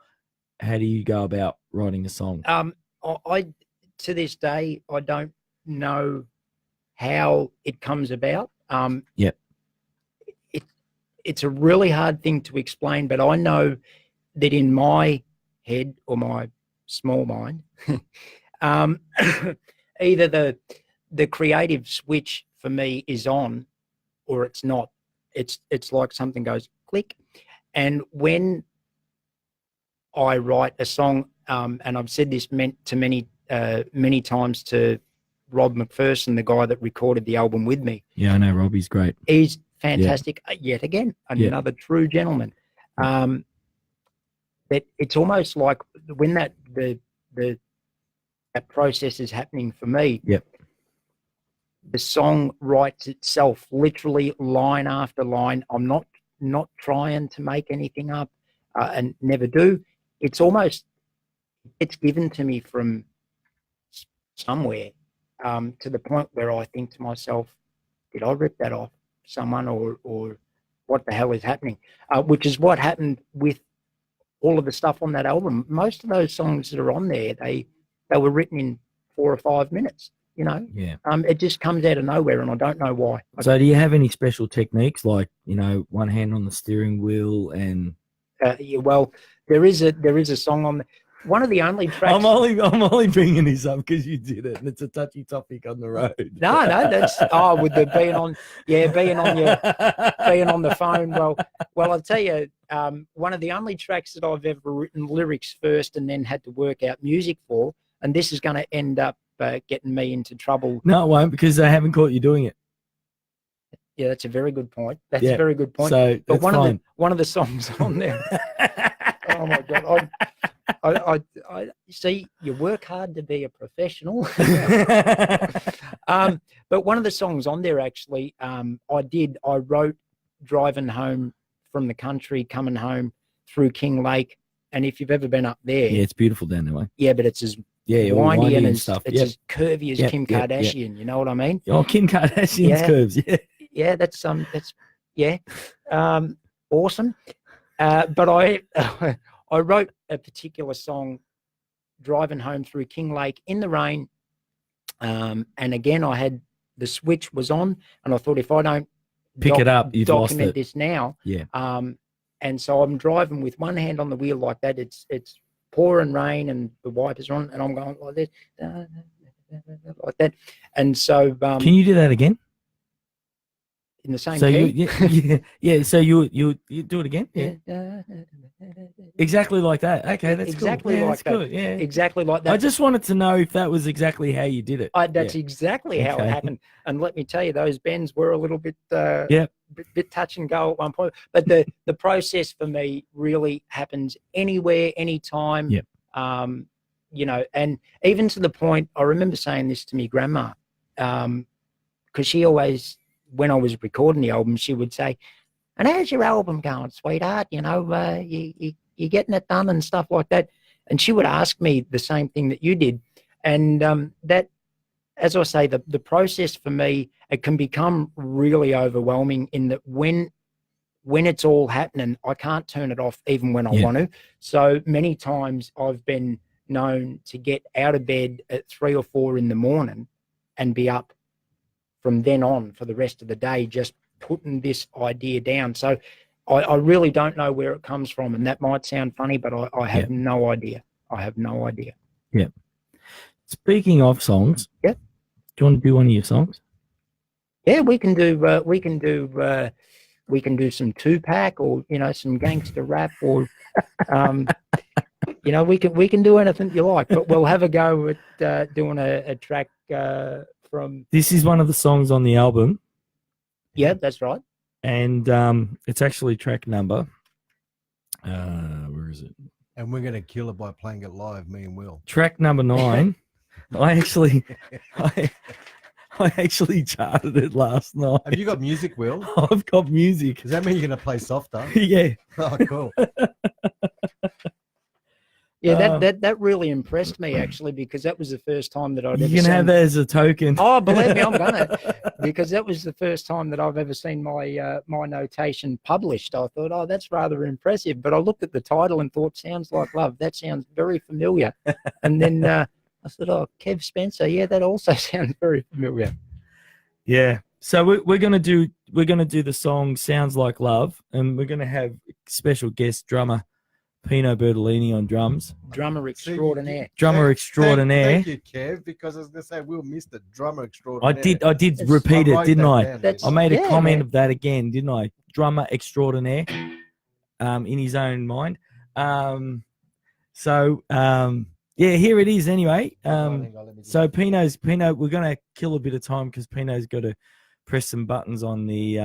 how do you go about writing a song? I to this day I don't know how it comes about. Yep. it's a really hard thing to explain, but I know that in my head or my small mind, either the creative switch for me is on or it's not. It's like something goes click. And when I write a song, and I've said this many times to Rob McPherson, the guy that recorded the album with me. Yeah, I know Robbie's great. He's fantastic. Yet again, another true gentleman. That it's almost like when that process is happening for me. Yep. The song writes itself, literally line after line. I'm not trying to make anything up, and never do. It's given to me from somewhere, to the point where I think to myself, did I rip that off someone, or what the hell is happening? Which is what happened with all of the stuff on that album. Most of those songs that are on there, they were written in 4 or 5 minutes. You know, it just comes out of nowhere, and I don't know why. So, do you have any special techniques, like one hand on the steering wheel and? Yeah, well, there is a song on one of the only tracks. I'm only bringing this up because you did it, and it's a touchy topic on the road. No, that's with the being on the phone. Well, I'll tell you, one of the only tracks that I've ever written lyrics first and then had to work out music for, and this is going to end up getting me into trouble. No, it won't, because I haven't caught you doing it. Yeah, that's a very good point. That's a very good point. So, but one of the songs on there. Oh my God! I see. You work hard to be a professional. But one of the songs on there, actually, I wrote driving home from the country, coming home through King Lake, and if you've ever been up there, yeah, it's beautiful down there, mate. Yeah, but it's as all windy and stuff. It's as curvy as Kim Kardashian. You know what I mean? Oh, Kim Kardashian's curves. Yeah, that's awesome. But I wrote a particular song driving home through King Lake in the rain, and again I had the switch was on, and I thought, if I don't pick it up, you've lost document it. this now. Yeah. And so I'm driving with one hand on the wheel like that. It's pouring rain and the wipers are on, and I'm going like this, like that. And so can you do that again? In the same so key? So you do it again? Yeah. Exactly like that. Okay, that's exactly cool. like that. Good. Yeah, exactly like that. I just wanted to know if that was exactly how you did it. That's exactly how it happened. And let me tell you, those bends were a little bit bit touch and go at one point. But the process for me really happens anywhere, anytime. Yep. And even to the point, I remember saying this to me grandma, because she always, when I was recording the album, she would say, "And how's your album going, sweetheart? You getting it done and stuff like that." And she would ask me the same thing that you did. And that, as I say, the process for me, it can become really overwhelming in that when it's all happening, I can't turn it off even when I want to. So many times I've been known to get out of bed at 3 or 4 in the morning and be up from then on for the rest of the day, just putting this idea down. So I really don't know where it comes from, and that might sound funny, but I have no idea. I have no idea. Yeah. Speaking of songs, do you want to do one of your songs? Yeah, we can do some Tupac, or some gangster rap, or we can do anything you like. But we'll have a go at doing a track from. This is one of the songs on the album. Yeah, that's right. And it's actually track number. Where is it? And we're going to kill it by playing it live, me and Will. Track number 9. I actually charted it last night. Have you got music, Will? I've got music. Does that mean you're going to play softer? Yeah. Oh, cool. Yeah, that really impressed me, actually, because that was the first time that I'd ever seen. You can have that as a token. Oh, believe me, I'm gonna, because that was the first time that I've ever seen my my notation published. I thought, oh, that's rather impressive. But I looked at the title and thought, "Sounds Like Love." That sounds very familiar. And then I said, "Oh, Kev Spencer. Yeah, that also sounds very familiar." Yeah. So we're gonna do the song "Sounds Like Love," and we're gonna have special guest drummer Pino Bertolini on drums. Drummer extraordinaire. Drummer extraordinaire. Thank you, Kev, because I was going to say Will missed it. Drummer extraordinaire. I did It's- repeat it, wrote didn't that I? down, That's- I made a Yeah, comment man. of that again, didn't I? Drummer extraordinaire, in his own mind. Yeah, here it is anyway. Hang on, let me So just- Pino, we're gonna kill a bit of time because Pino's got to press some buttons on the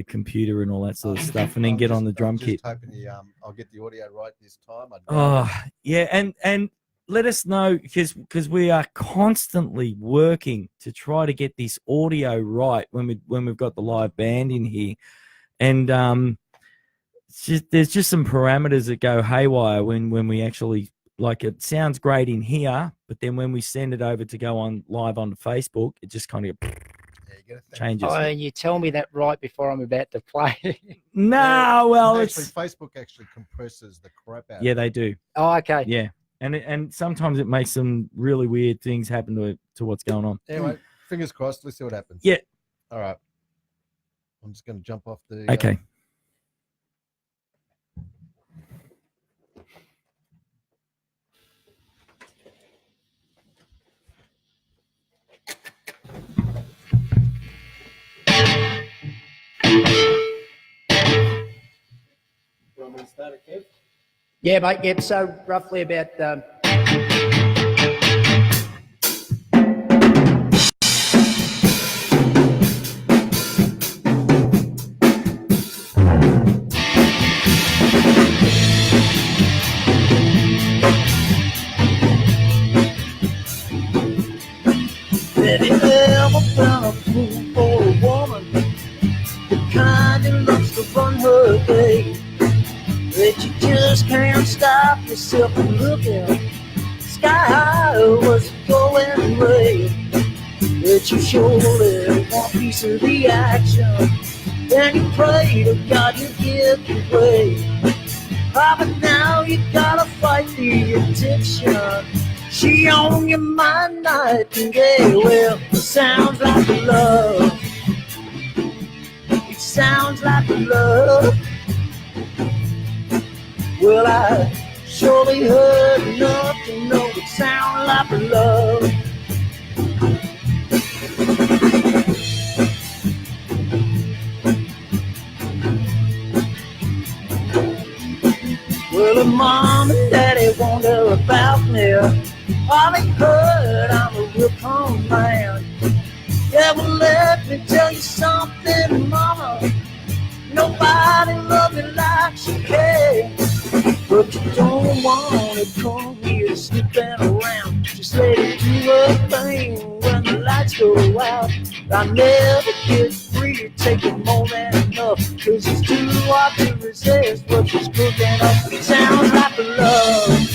computer and all that sort of stuff, and then I'm get just- on the drum I'm kit. just hoping I'll get the audio right this time. Oh yeah, and let us know because we are constantly working to try to get this audio right when we've got the live band in here, and there's just some parameters that go haywire when we actually, like, it sounds great in here, but then when we send it over to go on live on Facebook, it just kind of Yeah, you gotta thank- changes. Oh, you tell me that right before I'm about to play. No, well, actually, it's Facebook actually compresses the crap out. yeah, of it. they do. Oh, okay. Yeah, and sometimes it makes some really weird things happen to what's going on. Anyway, fingers crossed. Let's see what happens. Yeah. All right. I'm just going to jump off the. Okay. Yeah, mate. Yep. So roughly about. Have you ever been a fool for a woman? The kind that loves to run her day, that you just can't stop yourself from looking sky high was going away, that you surely want a piece of the action, and you pray to God you get your way. Ah, but now you gotta fight the addiction. She on your mind night and day. Well, it sounds like love. It sounds like love. Well, I surely heard enough to know it sounds like love. Well, her mom and daddy wonder about me. All they heard I'm a real calm man. Yeah, well, let me tell you something, mama. Nobody loves me like she can. But you don't want to come here sniffing around. Just let it do her thing when the lights go out. I never get free to take it more than enough, 'cause it's too hard to resist what she's cooking up. It sounds like love.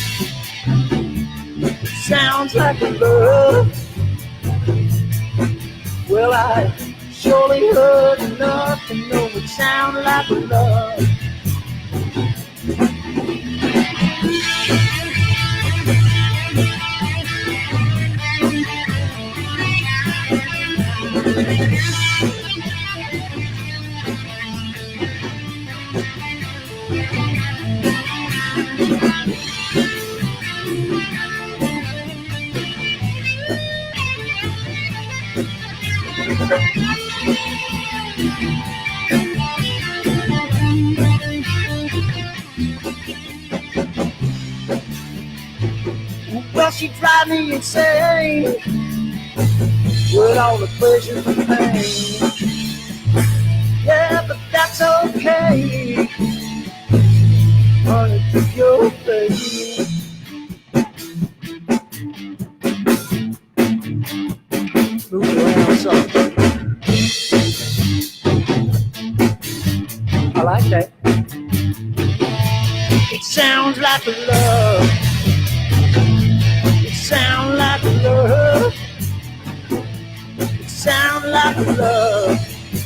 It sounds like love. Well, I surely heard enough to know it sounds like love. Well, she drives me insane with all the pleasure and pain. Yeah, but that's okay. Honey, to your face. Move around some. I like that. It sounds like love. Sound like love. It sound like love.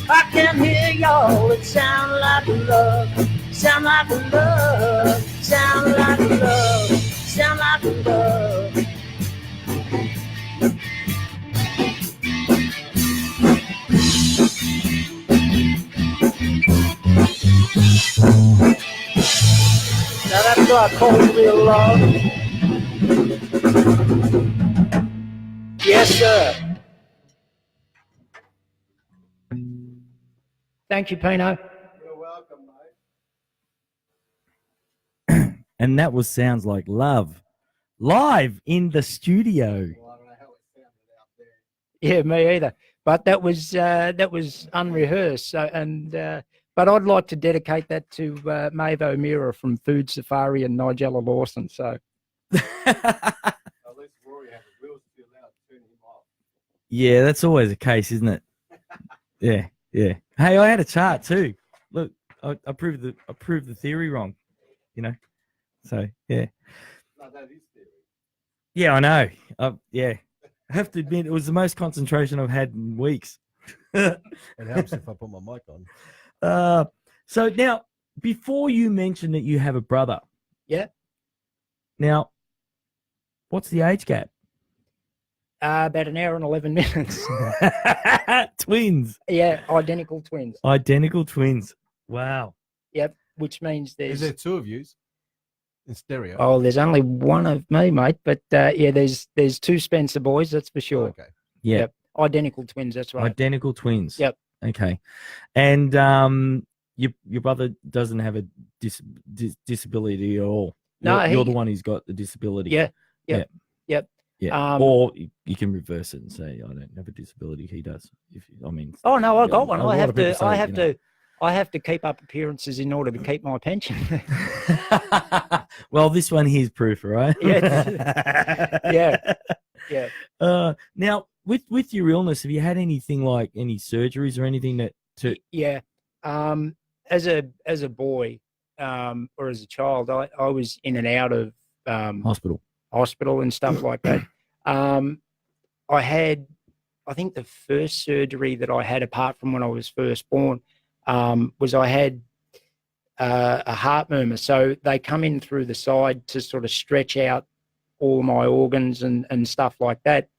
I can hear y'all. It sound like love. Sound like love. Sound like love. Sound like love. Now that's what I call real love. Yes, sir. Thank you, Pino. You're welcome, mate. And that was Sounds Like Love, live in the studio. Well, I don't know how it sounded out there. Yeah, me either. But that was unrehearsed. So, but I'd like to dedicate that to Maeve O'Meara from Food Safari and Nigella Lawson. So At least Rory had the wheels still out, turn him off. Yeah, that's always the case, isn't it? Yeah, yeah. Hey, I had a chart too. Look, I proved the theory wrong. You know, so yeah. No, that is theory. Yeah, I know. Yeah, I have to admit it was the most concentration I've had in weeks. It helps if I put my mic on. So now, before you mentioned that you have a brother. Yeah. Now, what's the age gap? about an hour and 11 minutes. Twins. Yeah, identical twins. Identical twins. Wow. Yep, which means Is there's there two of yous in stereo? oh, there's only one of me, mate. But yeah, there's two Spencer boys, that's for sure. Okay. Yeah. Yep. Identical twins, that's right. Identical twins. Yep. Okay. And your brother doesn't have a disability at all. No, you're the one who's got the disability. Yeah. Yep. Yeah. Yeah. Or you can reverse it and say, I don't have a disability. He does. Oh no, I got one. a lot of people say, I have to keep up appearances in order to keep my pension. Well, this one here's proof, right? Yeah. Yeah. Now, with your illness, have you had anything like any surgeries or anything that to? Yeah. As a boy, or as a child, I was in and out of hospital and stuff like that. I think the first surgery that I had, apart from when I was first born, was I had a heart murmur. So they come in through the side to sort of stretch out all my organs and stuff like that.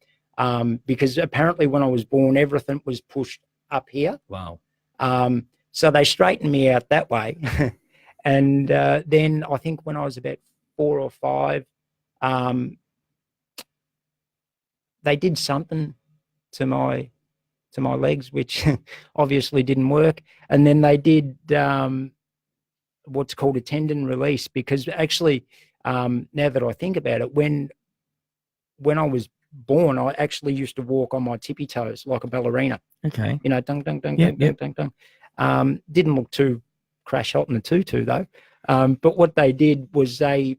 Because apparently when I was born, everything was pushed up here. Wow. So they straightened me out that way. And then I think when I was about 4 or 5, they did something to my legs, which obviously didn't work. And then they did what's called a tendon release, because actually, now that I think about it, when I was born, I actually used to walk on my tippy toes like a ballerina. Okay. You know, dung, dung, dung, Yep, dung, dung, dung, dung. Didn't look too crash hot in the tutu though. But what they did was they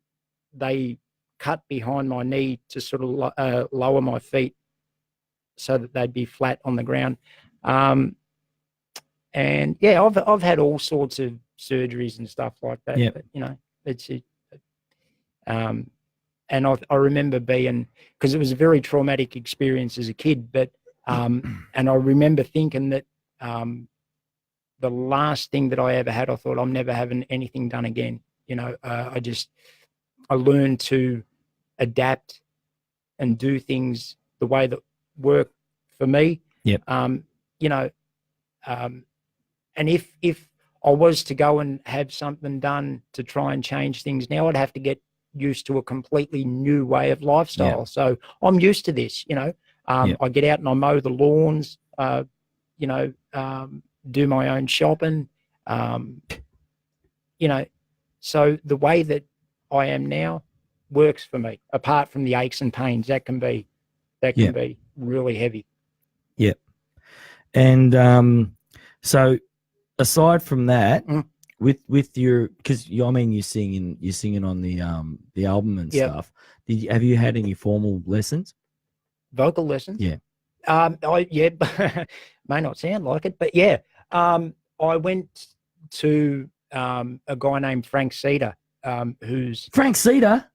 cut behind my knee to sort of lower my feet so that they'd be flat on the ground. And yeah, I've had all sorts of surgeries and stuff like that. Yep. But, you know, it's it. And I remember being, because it was a very traumatic experience as a kid, but and I remember thinking that the last thing that I ever had, I thought I'm never having anything done again. You know, I learned to adapt and do things the way that work for me. Yep. You know, and if I was to go and have something done to try and change things now, I'd have to get used to a completely new way of lifestyle. Yep. So I'm used to this, you know. Yep. I get out and I mow the lawns, you know, do my own shopping, you know. So the way that I am now works for me, apart from the aches and pains that can be really heavy. Yep. And so aside from that, with your, because you're singing on the album and Yep. stuff. Have you had any formal lessons? Vocal lessons? Yeah. May not sound like it, but yeah. I went to a guy named Frank Cedar, who's Frank Cedar?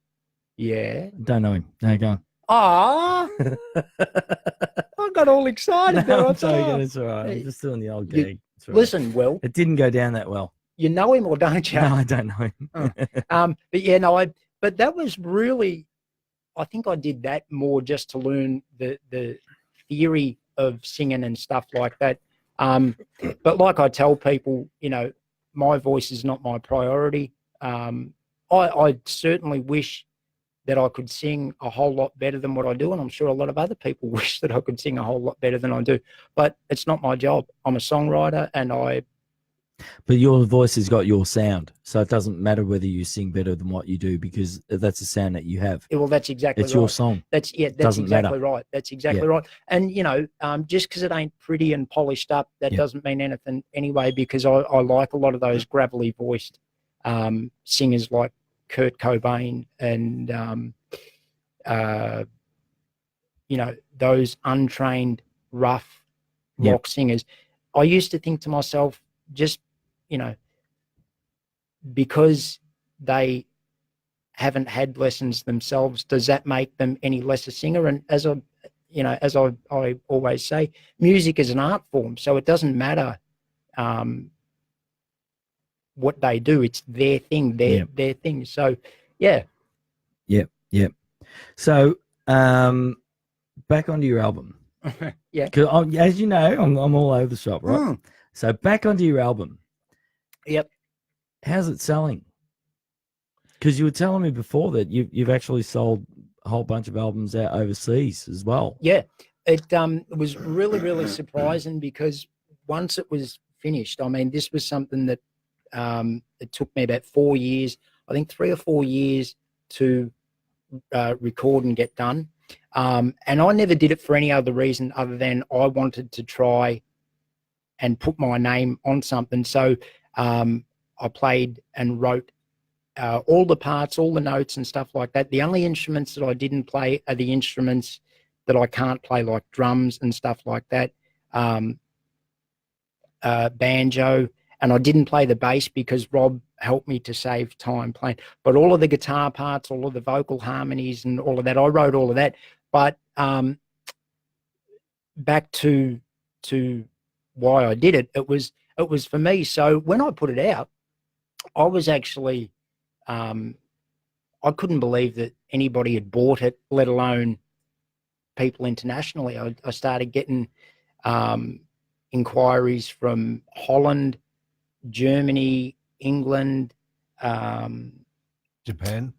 yeah. Don't know him. No, go on. Ah, I got all excited there. No, I I'm sorry, thought, it's all right. Hey, I'm just doing the old you- gag. It's all right. listen, Will, It didn't go down that well. you know him or don't you? No, I don't know him. But yeah, no, but that was really, I think I did that more just to learn the theory of singing and stuff like that. But like I tell people, you know, my voice is not my priority. I certainly wish that I could sing a whole lot better than what I do, and I'm sure a lot of other people wish that I could sing a whole lot better than I do. But it's not my job. I'm a songwriter, and But your voice has got your sound, so it doesn't matter whether you sing better than what you do because that's the sound that you have. Well, that's exactly It's right. your song. That's Doesn't exactly matter. right. That's exactly right. And just because it ain't pretty and polished up, that doesn't mean anything anyway. Because I like a lot of those gravelly voiced singers like Kurt Cobain and those untrained rough rock singers. I used to think to myself, just because they haven't had lessons themselves, does that make them any less a singer? And as I always say, music is an art form, so it doesn't matter what they do. It's their thing, their thing. So, yeah. So, back onto your album. Yeah. 'Cause as you know, I'm all over the shop, right? Mm. So back onto your album. Yep. How's it selling? Because you were telling me before that you've actually sold a whole bunch of albums out overseas as well. Yeah, it was really, really surprising because once it was finished, I mean, this was something that it took me about 4 years, I think 3 or 4 years to record and get done. And I never did it for any other reason other than I wanted to try and put my name on something. So I played and wrote all the parts, all the notes and stuff like that. The only instruments that I didn't play are the instruments that I can't play, like drums and stuff like that, banjo. And I didn't play the bass because Rob helped me to save time playing. But all of the guitar parts, all of the vocal harmonies and all of that, I wrote all of that. But back to why I did it, it was for me. So when I put it out, I was actually, I couldn't believe that anybody had bought it, let alone people internationally. I started getting inquiries from Holland, Germany, England, Japan.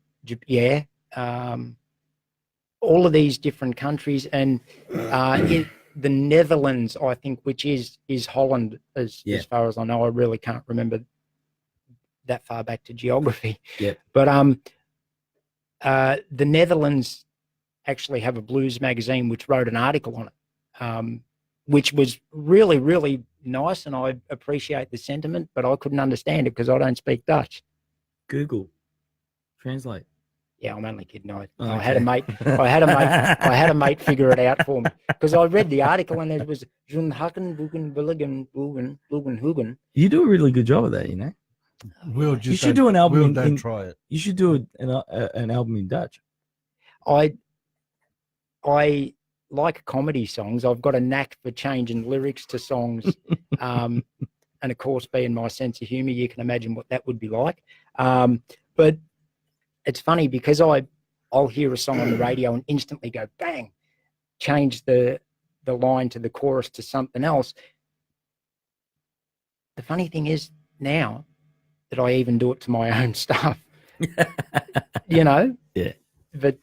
All of these different countries, and the Netherlands, I think, which is Holland, as far as I know. I really can't remember that far back to geography. Yeah. But the Netherlands actually have a blues magazine which wrote an article on it, which was really, really nice, and I appreciate the sentiment, but I couldn't understand it because I don't speak Dutch. Google Translate. Yeah, I'm only kidding. I Okay. had a mate. I had a mate figure it out for me because I read the article and it was Jun Haken Bugen Billigen Bugen Hugen. You do a really good job of that, you know. Will, just You should do an album. Will, in, don't try it. You should do an album in Dutch. I like comedy songs. I've got a knack for changing lyrics to songs, and of course, being my sense of humor, you can imagine what that would be like. But it's funny because I'll hear a song on the radio and instantly go bang, change the line to the chorus to something else. The funny thing is now that I even do it to my own stuff, you know. Yeah. But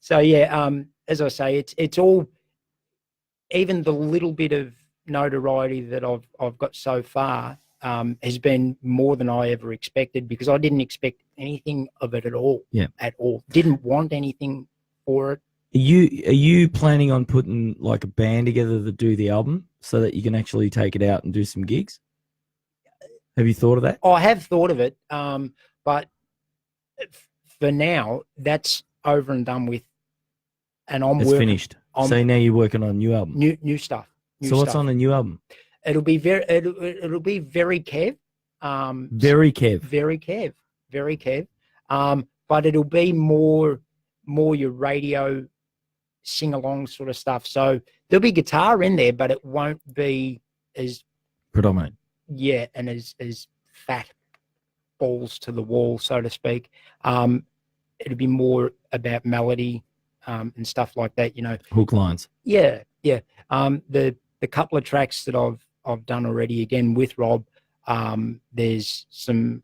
so yeah, as I say, it's all, even the little bit of notoriety that I've got so far has been more than I ever expected, because I didn't expect anything of it at all. Yeah. At all. Didn't want anything for it. Are you planning on putting like a band together to do the album so that you can actually take it out and do some gigs? Have you thought of that? I have thought of it, but for now, that's over and done with, and It's finished. So now you're working on a new album. New stuff. So what's on the new album? It'll be very Kev. Very Kev. Very Kev. But it'll be more your radio sing along sort of stuff. So there'll be guitar in there, but it won't be as Predominant. Yeah, and as fat balls to the wall, so to speak. It'll be more about melody and stuff like that, you know. Hook lines. Yeah. The couple of tracks that I've done already, again with Rob, There's some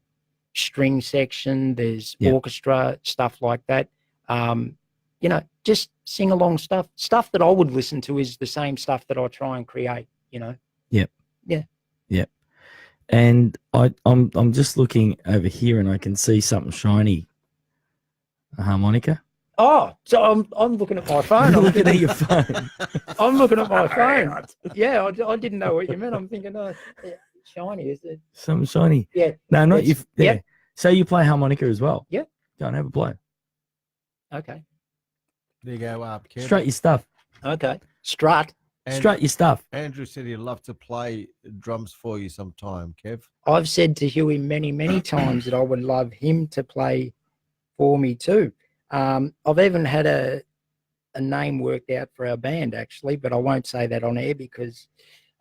string section, there's Yeah. orchestra, stuff like that. You know, just sing along stuff that I would listen to is the same stuff that I try and create, you know. And I'm just looking over here and I can see something shiny. A harmonica. Oh, so I'm looking at my phone. I'm I'm looking at thinking- your phone. I'm looking at my phone. Yeah, I didn't know what you meant. I'm thinking, yeah, shiny, is it? Something shiny. Yeah. No, not It's- you. Yeah. yep. So you play harmonica as well? Yep. Go and have a play. Okay. There you go, Kev. Strut your stuff. Okay. Strut. And Strut your stuff. Andrew said he'd love to play drums for you sometime, Kev. I've said to Huey many times that I would love him to play for me too. I've even had a name worked out for our band actually, but I won't say that on air because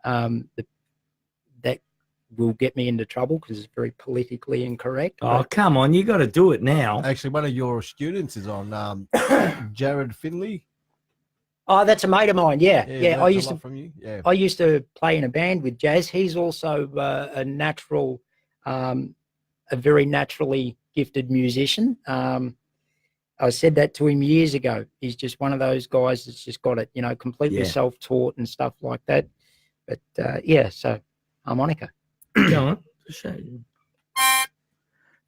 that will get me into trouble because it's very politically incorrect. Oh, But come on. You got to do it now. Actually, one of your students is on Jared Finley. oh, that's a mate of mine. Yeah. learnt I a used lot to from you. Yeah. I used to play in a band with Jazz. He's also a natural, a very naturally gifted musician. I said that to him years ago. He's just one of those guys that's just got it, you know, completely Yeah. self-taught and stuff like that. But yeah, so harmonica. Go on. Show you.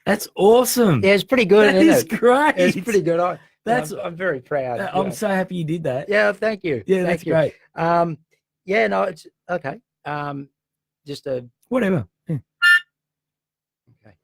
That's awesome. Yeah, it's pretty good. That isn't is it? great. It's pretty good. That's- I'm very proud. you I'm know. so happy you did that. Yeah, thank you. Yeah, Thank that's you. great. Yeah, no, it's okay. Just a Whatever. Yeah. okay.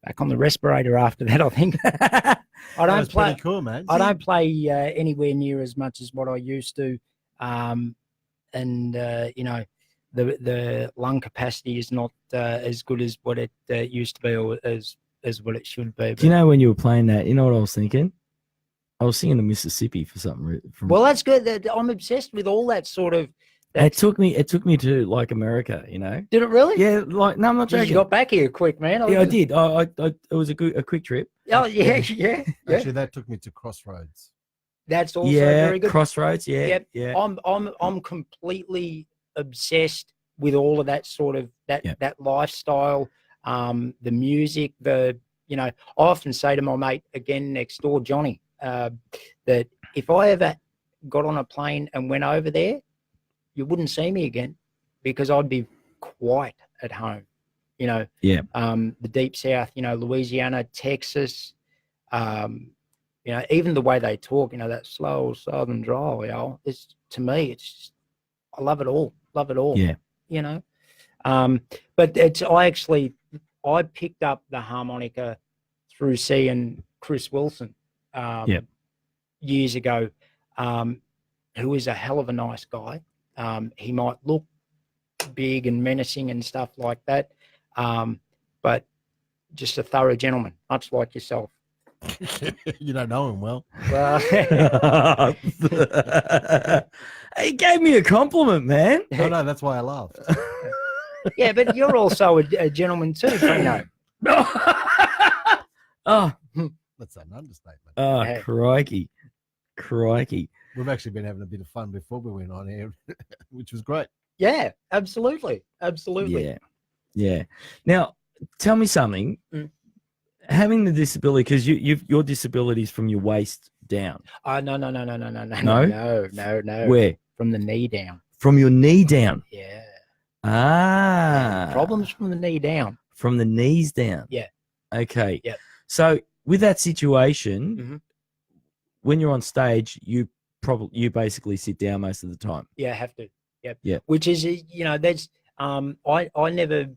Back on the respirator after that, I think. I That don't was play. pretty cool, man. I don't play anywhere near as much as what I used to, and you know, the lung capacity is not as good as what it used to be, or as what it should be. Do you know when you were playing that? You know what I was thinking? I was singing the Mississippi for something. Well, that's good. I'm obsessed with all that sort of. It took me to like America. You know. Did it really? Yeah. Like no, I'm not Geez, joking. you got back here quick, man. Yeah, I did. It was a quick trip. Oh yeah, yeah. Actually, that took me to Crossroads. That's also Yeah. very good. Crossroads. Yeah. Yep. Yeah. I'm completely obsessed with all of that sort of that lifestyle, the music, you know, I often say to my mate again next door, Johnny, that if I ever got on a plane and went over there, you wouldn't see me again because I'd be quite at home, you know. Yeah. The deep South, you know, Louisiana, Texas, you know, even the way they talk, you know, that slow Southern drawl, you know, it's, to me, it's just, I love it all. Yeah. You know, but I picked up the harmonica through seeing Chris Wilson years ago, who is a hell of a nice guy. He might look big and menacing and stuff like that, but just a thorough gentleman, much like yourself. You don't know him well. Well, He gave me a compliment, man. I know, that's why I laughed. yeah, but you're also a gentleman too, Pino. Oh, That's an understatement. Yeah. crikey. We've actually been having a bit of fun before we went on here, which was great. Yeah, absolutely. Yeah. Now, tell me something. Mm. Having the disability, because your disability is from your waist down. No. Where? From the knee down. From your knee down. Yeah. Ah. Problems from the knee down. From the knees down. Yeah. Okay. Yep. So with that situation, Mhm. when you're on stage, you basically sit down most of the time. Yeah, have to. Yep. Yeah. Which is, you know, that's I never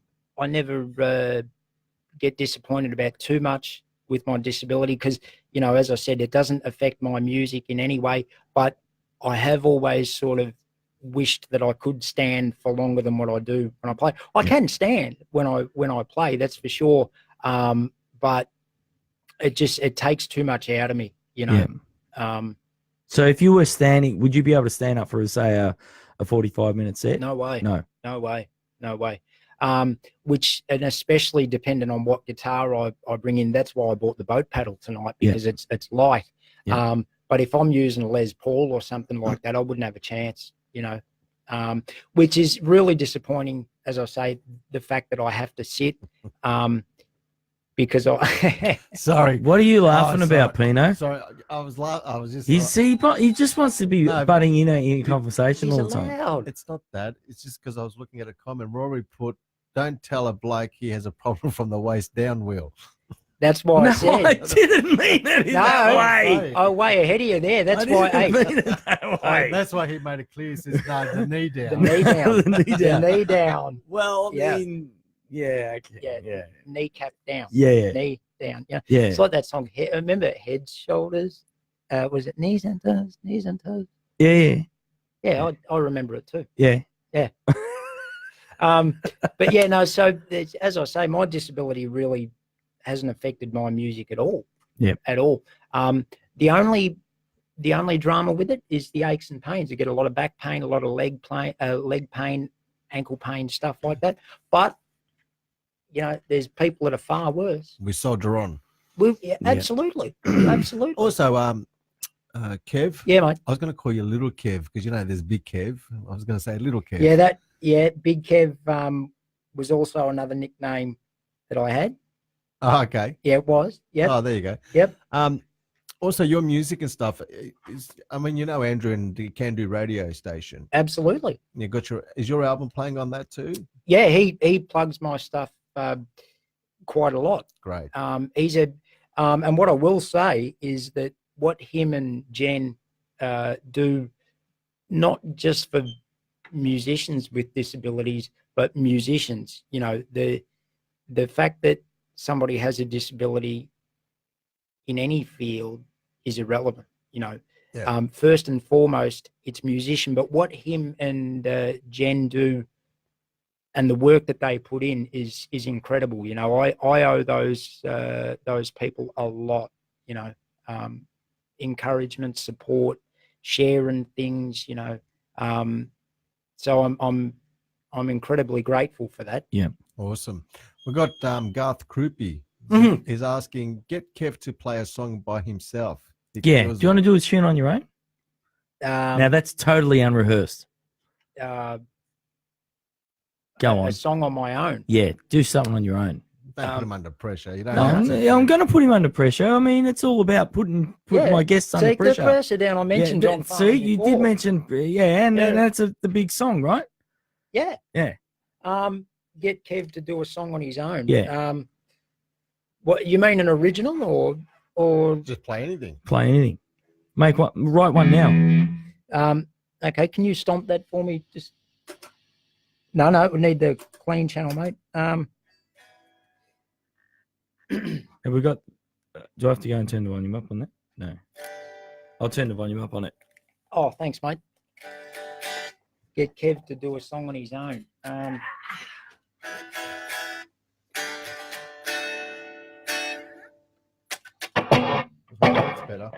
get disappointed about too much with my disability because, you know, as I said, it doesn't affect my music in any way, but I have always sort of wished that I could stand for longer than what I do when I play. I can stand when I play, that's for sure. But it takes too much out of me, you know. So if you were standing, would you be able to stand up for, say, a 45-minute set? No way. No way. Which, and especially depending on what guitar I bring in, that's why I bought the boat paddle tonight, because it's light. But if I'm using a Les Paul or something like that, I wouldn't have a chance, you know, which is really disappointing, as I say, the fact that I have to sit, because Sorry. What are you laughing about, Pino? Sorry, I was just. He just wants to be butting in conversation all the time. It's not that. It's just because I was looking at a comment. Rory put, "Don't tell a bloke he has a problem from the waist down, Will." That's why I said. I didn't mean it in that way. I'm way ahead of you there. That's why. Mean it that way. That's why he made it clear. He says, "No, the knee down." The knee down. The knee down. Well, I mean, okay. Kneecap down. Knee down. Yeah. It's like that song. Remember Heads, Shoulders? Was it Knees and Toes? Knees and Toes? Yeah. I remember it too. Yeah. But yeah, no. So as I say, my disability really hasn't affected my music at all. At all. The only drama with it is the aches and pains. I get a lot of back pain, a lot of leg pain, ankle pain, stuff like that. But you know, there's people that are far worse. We soldier on. Absolutely, absolutely. Also, Kev. Yeah, mate. I was going to call you Little Kev because you know there's Big Kev. I was going to say Little Kev. Big Kev was also another nickname that I had. Oh, okay. Yeah, it was. Yeah. Oh, there you go. Yep. Also, your music and stuff is, I mean, you know, Andrew and the Can Do radio station. Absolutely. You got is your album playing on that too? Yeah, he plugs my stuff quite a lot. Great. He's and what I will say is that what him and Jen do, not just for musicians with disabilities, but musicians, you know, the fact that somebody has a disability in any field is irrelevant, you know. First and foremost, it's musician, but what him and Jen do and the work that they put in is incredible. You know, I owe those people a lot, you know, encouragement, support, sharing things, you know. So I'm incredibly grateful for that. Yeah. Awesome. We've got Garth Krupi. He's asking, get Kev to play a song by himself. Do you want to do a tune on your own? Now that's totally unrehearsed. Go on. A song on my own. Yeah, do something on your own. Don't put him under pressure. You don't. I'm going to put him under pressure. I mean, it's all about putting my guests under pressure. Take the pressure down. I mentioned John Farnham you before. did mention, and that's the big song, right? Yeah. Yeah. Get Kev to do a song on his own. Yeah. What you mean, an original or just play anything? Play anything. Make one. Write one now. Okay. Can you stomp that for me? Just. No. We need the clean channel, mate. Have we got? Do I have to go and turn the volume up on that? No. I'll turn the volume up on it. Oh, thanks, mate. Get Kev to do a song on his own. That's better.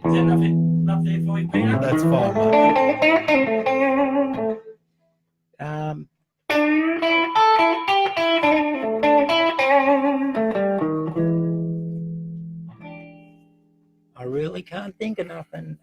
Is there enough there for you, Pino? That's fine, mate. I really can't think of nothing.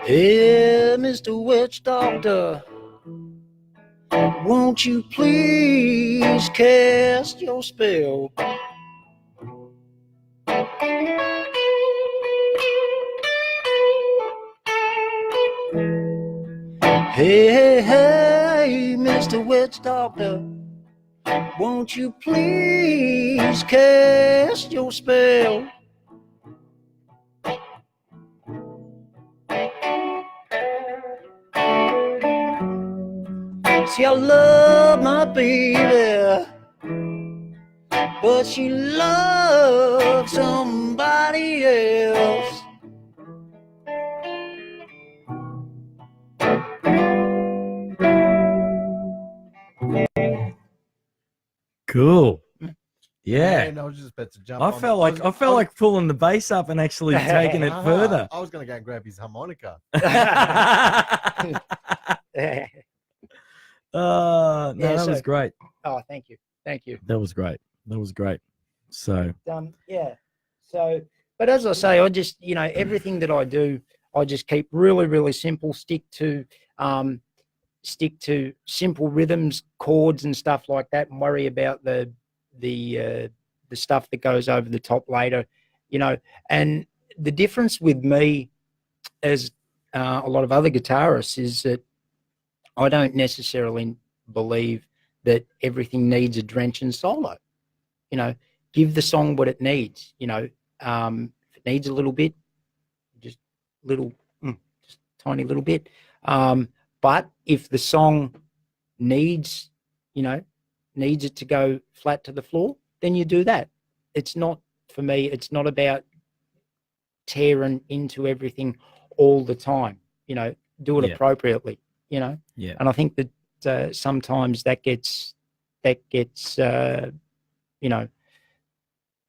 Hey, Mr. Witch Doctor, won't you please cast your spell? Hey, hey, hey, Mr. Witch Doctor, won't you please cast your spell? See, I love my baby, but she loves somebody else. Cool. Yeah. Man, I was just about to jump. I on. felt like pulling the bass up and actually taking it further. I was going to go and grab his harmonica. No, that was great. Oh, thank you. That was great. So Yeah. So, but as I say, I just, everything that I do, I just keep really, really simple. Stick to simple rhythms, chords, and stuff like that, and worry about the stuff that goes over the top later. And the difference with me, as a lot of other guitarists, is that I don't necessarily believe that everything needs a drenching solo. Give the song what it needs. If it needs a little bit, just tiny little bit. But if the song needs it to go flat to the floor, then you do that. It's not, for me, it's not about tearing into everything all the time. Do it appropriately. Yeah. And I think that sometimes that gets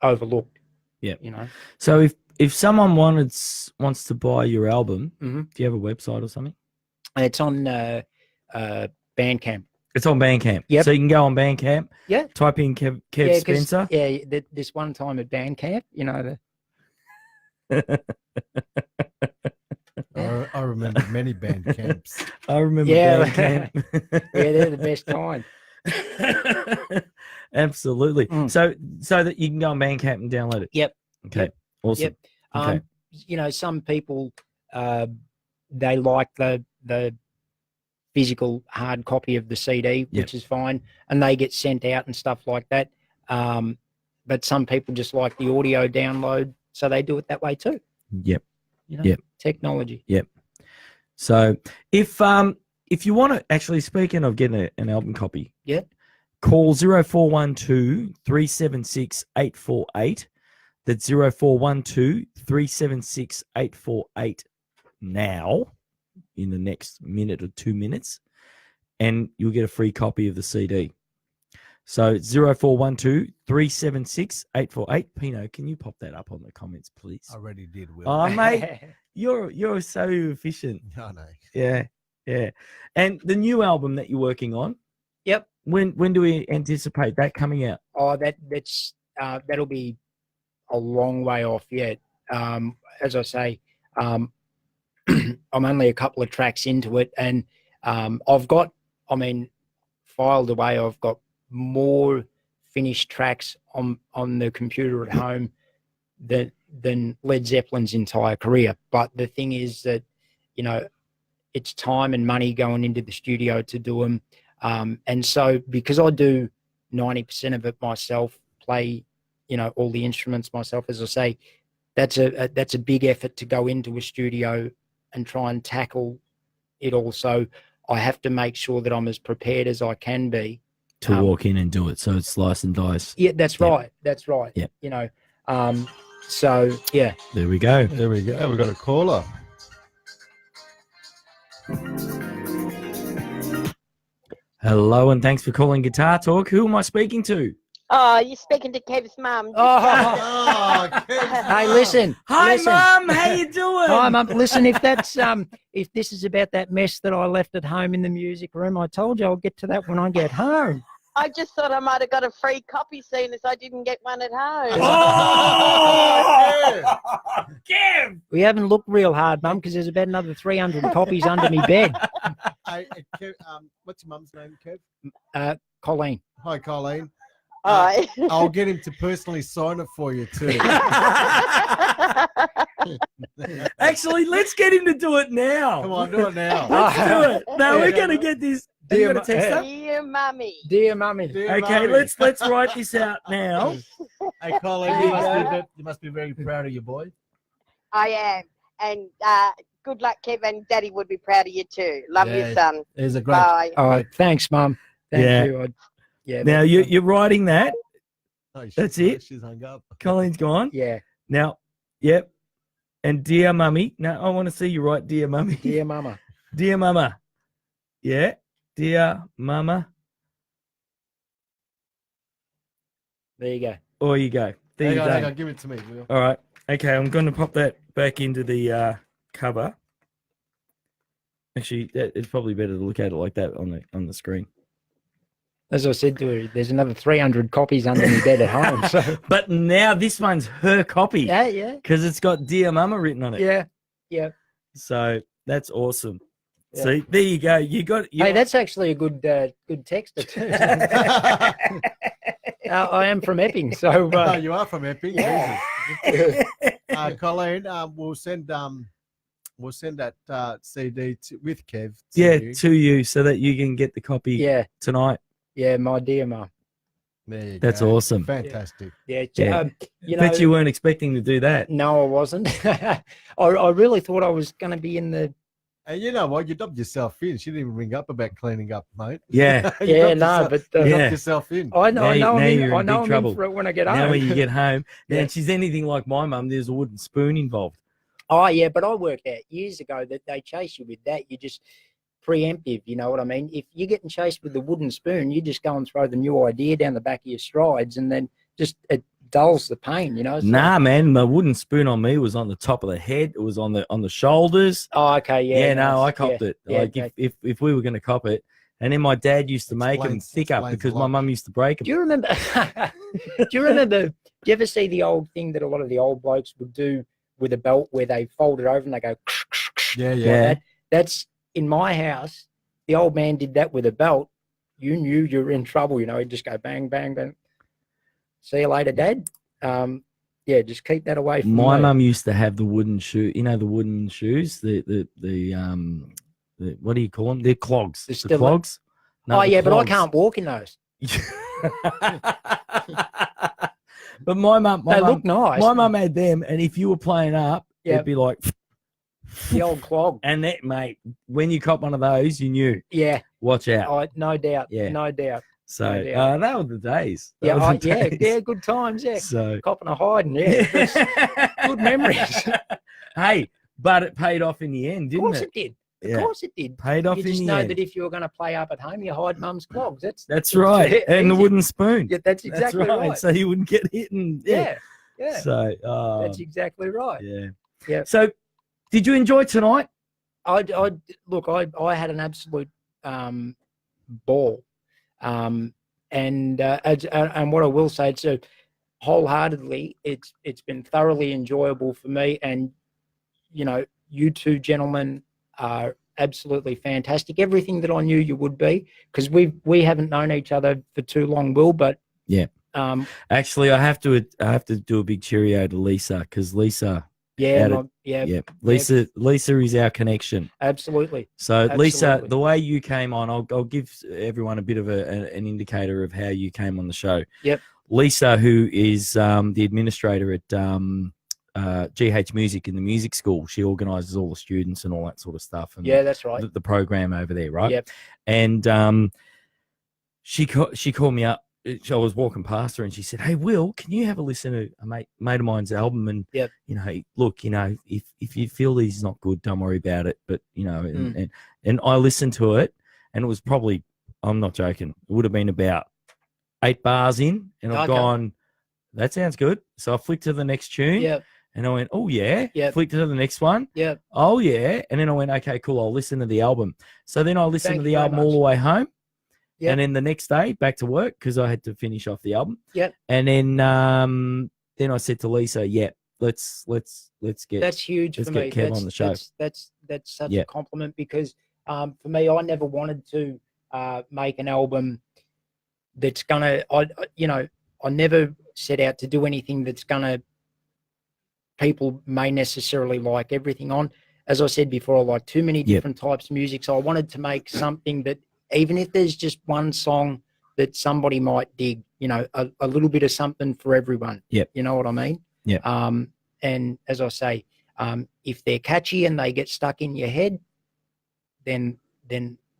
overlooked. Yeah. So if someone wants to buy your album, Mhm. do you have a website or something? it's on Bandcamp. It's on Bandcamp. Yep. So you can go on Bandcamp. Yeah. Type in Kev Yeah, 'cause, Spencer. this one time at Bandcamp, I remember many band camps. I remember Yeah. Bandcamp. they're the best kind. Absolutely. Mm. So that you can go on Bandcamp and download it. Yep. Okay. Yep. Awesome. Yep. Okay. Some people they like the physical hard copy of the CD, which is fine, and they get sent out and stuff like that. But some people just like the audio download, so they do it that way too. Yep. Yep. Technology. Yep. So if you want to, actually, speaking of getting an album copy, call 0412 376 848. That's 0412 376 848 now, in the next minute or 2 minutes, and you'll get a free copy of the CD. So 0412 376 848. Pino, can you pop that up on the comments, please? I already did, Will. Oh, mate, you're so efficient. I know. Yeah. And the new album that you're working on. Yep. When do we anticipate that coming out? Oh, that's that'll be a long way off yet. As I say, I'm only a couple of tracks into it, and filed away, I've got more finished tracks on the computer at home than Led Zeppelin's entire career. But the thing is that, it's time and money going into the studio to do them. And so because I do 90% of it myself, play, all the instruments myself, as I say, that's a big effort to go into a studio and try and tackle it all. So I have to make sure that I'm as prepared as I can be to walk in and do it. So it's slice and dice. Yeah, that's right. That's right. Yeah. So yeah. There we go. We've got a caller. Hello, and thanks for calling Guitar Talk. Who am I speaking to? Oh, you're speaking to Kev's mum. Hey, listen. Hi, listen. Mum. How you doing? Hi, Mum. Listen, if this is about that mess that I left at home in the music room, I told you I'll get to that when I get home. I just thought I might have got a free copy soon as I didn't get one at home. Oh, Kev! We haven't looked real hard, Mum, because there's about another 300 copies under me bed. Hey, Kev, what's your mum's name, Kev? Colleen. Hi, Colleen. Aye. I'll get him to personally sign it for you too. Actually, let's get him to do it now. Come on, do it now. Let's do it. No, Yeah, we're go going to on. get this. Are Dear you going to text her? Dear Mummy. Dear Mummy. Dear Okay, Mummy. let's write this out now. Hey, Colleen, you must be very proud of your boy. I am. And good luck, Kevin. Daddy would be proud of you too. Love Yeah. you, son. There's a great. Bye. All right. Thanks, Mum. Thank Yeah. you. Yeah. Now, you're writing that. Oh, shit, That's it? She's hung up. Colleen's gone. Yeah. Now, yep. And dear mummy. Now, I want to see you write dear mummy. Dear Mama. Dear mama. Yeah. Dear mama. There you go. Or you go. There you Hang go. on, give it to me, Will. All right. Okay, I'm going to pop that back into the cover. Actually, it's probably better to look at it like that on the screen. As I said to her, there's another 300 copies under my bed at home. So But now this one's her copy yeah. because it's got Dear Mama written on it. Yeah. Yeah. So that's awesome. Yeah. See, there you go. Hey, that's actually a good texter too. I am from Epping, so Oh, you are from Epping. yeah. Jesus. Colleen, we'll send that CD with Kev. To you. to you so that you can get the copy yeah, tonight. my dear Mum. There you That's go. awesome. Fantastic. Yeah, Yeah. you know, Bet you weren't expecting to do that. no, I wasn't. I really thought I was going to be in the. And you know what? You dubbed yourself in. She didn't even ring up about cleaning up, mate. Yeah. You Yeah, dubbed no, yourself- but you Yeah. dubbed yourself in. I know, Now I you're know, in big I'm trouble. in for it when I get Now home. when you get home, Yeah. and she's anything like my mum, there's a wooden spoon involved. Oh yeah, but I worked out years ago that they chase you with that. You just preemptive, you know what I mean? If you're getting chased with the wooden spoon, you just go and throw the new idea down the back of your strides, and then just it dulls the pain, you know. So- Nah, man, the wooden spoon on me was on the top of the head. It was on the shoulders. Oh, okay, yeah. Yeah, no, I nice. copped Yeah, it. yeah, Like okay. if we were going to cop it, and then my dad used to make them Explains- thicker explains a because my lot. mum used to break Do them. you remember? Do you ever see the old thing that a lot of the old blokes would do with a belt where they fold it over and they go? Yeah, like Yeah. that? That's in my house. The old man did that with a belt. You knew you were in trouble. You know, he'd just go bang, bang, bang. See you later, Dad. Yeah, just keep that away from My me. mum used to have the wooden shoe. You know the wooden shoes. The what do you call them? They're clogs. The The stiletto- clogs. No, Oh the yeah, but I clogs. can't walk in those. But my mum, They look nice. my mum had them, and if you were playing up, Yep. it'd be like, The old clog. and that mate, when you caught one of those, you knew. Yeah, Watch out. no doubt. Yeah. No doubt. So no doubt. that were the days. That Yeah, were the days. yeah, good times. Yeah, So copping a hiding. Yeah, that's- good memories. Hey, but it paid off in the end, Of didn't course it? it did. Of Yeah. course it did. Paid off You in just the know end. that if you were going to play up at home, you hide mum's clogs. That's right. And the easy. wooden spoon. Yeah, that's exactly That's right. So you wouldn't get hit. And yeah, So that's exactly right. yeah. Yeah. So did you enjoy tonight? I look. I had an absolute ball, and what I will say, so wholeheartedly, it's been thoroughly enjoyable for me, and you know, you two gentlemen are absolutely fantastic. Everything that I knew you would be, because we haven't known each other for too long, Will, but Yeah. Actually, I have to do a big cheerio to Lisa because Lisa. yeah, Yeah, Lisa is our connection. absolutely. So Lisa, Absolutely. the way you came on, I'll give everyone a bit of an indicator of how you came on the show. Yep. Lisa, who is the administrator at GH Music in the music school, she organises all the students and all that sort of stuff. And Yeah, that's right. the program over there, right? Yep. And she called me up. I was walking past her and she said, "Hey, Will, can you have a listen to a mate of mine's album? And Yep. you know, look, you know, if you feel he's not good, don't worry about it. But you know, and I listened to it, and it was probably, I'm not joking, it would have been about 8 bars in, and I've Okay. gone, that sounds good. So I flicked to the next tune, Yep. and I went, oh yeah, Yep. flicked to the next one, Yep. oh yeah, and then I went, okay, cool, I'll listen to the album. So then I listened Thank to the you very album all much. the way home. Yep. And then the next day, back to work because I had to finish off the album. Yep. And then I said to Lisa, "Yeah, let's get That's huge let's for get me. Kev That's, on the show." That's such Yeah. a compliment because for me, I never wanted to make an album that's gonna. I never set out to do anything that's gonna. People may necessarily like everything on. As I said before, I like too many different types of music, so I wanted to make something that, even if there's just one song that somebody might dig, a little bit of something for everyone. Yep. You know what I mean? Yeah. And as I say, if they're catchy and they get stuck in your head, then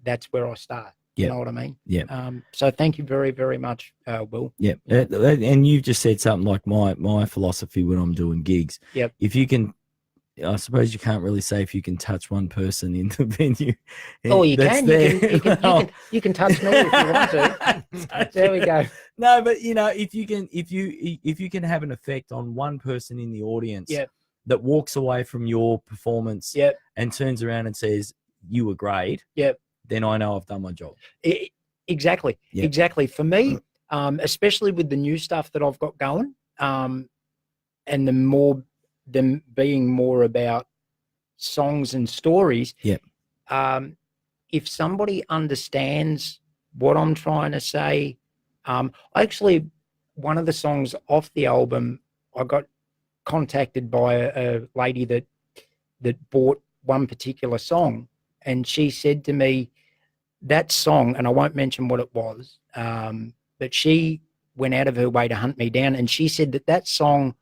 that's where I start. You Yep. know what I mean? Yeah. So thank you very, very much, Will. Yeah. And you've just said something like my philosophy when I'm doing gigs. Yep. If you can, I suppose you can't really say if you can touch one person in the venue. Oh, you that's can. there. You can touch me if you want to. There we go. No, but if you can have an effect on one person in the audience Yep. that walks away from your performance Yep. and turns around and says you were great, Yep. then I know I've done my job. Exactly. Yep. Exactly. For me, especially with the new stuff that I've got going, and them being more about songs and stories. Yep. If somebody understands what I'm trying to say, actually, one of the songs off the album, I got contacted by a lady that bought one particular song, and she said to me, that song, and I won't mention what it was, but she went out of her way to hunt me down, and she said that song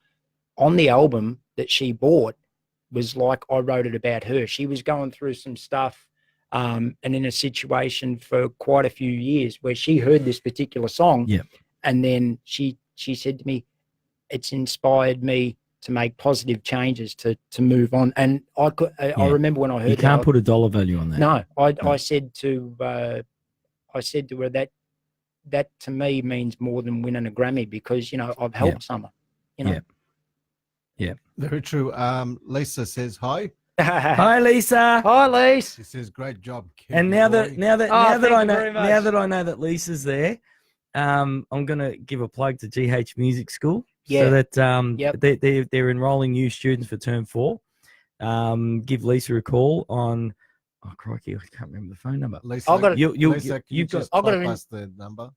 on the album that she bought was like I wrote it about her. She was going through some stuff and in a situation for quite a few years where she heard this particular song, and then she said to me, it's inspired me to make positive changes to move on. And I remember when I heard you can't put a dollar value on that. No, I said to her that to me means more than winning a Grammy because I've helped someone. Yeah. Very true. Lisa says hi. Hi, Lisa. Hi, Lisa. She says great job, Kev. And now that thank I know that Lisa's there, I'm gonna give a plug to GH Music School. Yeah. So that they're enrolling new students for term 4. Give Lisa a call on. Oh crikey, I can't remember the phone number. Lisa, I've got it. Lisa, you've got. I've got the number.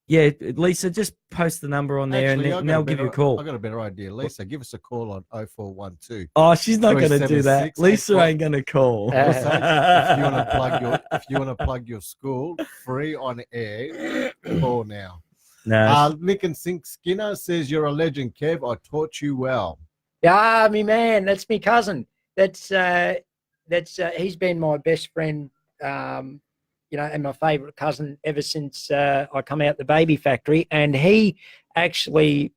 Yeah, Lisa, just post the number on there, Actually, and they'll give you a call. I got a better idea. Lisa, give us a call on 0412. Oh, she's not going to do that. 376 Lisa ain't going to call. If you want to plug your school, free on air. Call now. No. Nick and Sink Skinner says you're a legend, Kev. I taught you well. Yeah, me man. That's me cousin. That's he's been my best friend. And my favourite cousin ever since I come out the baby factory. And he actually,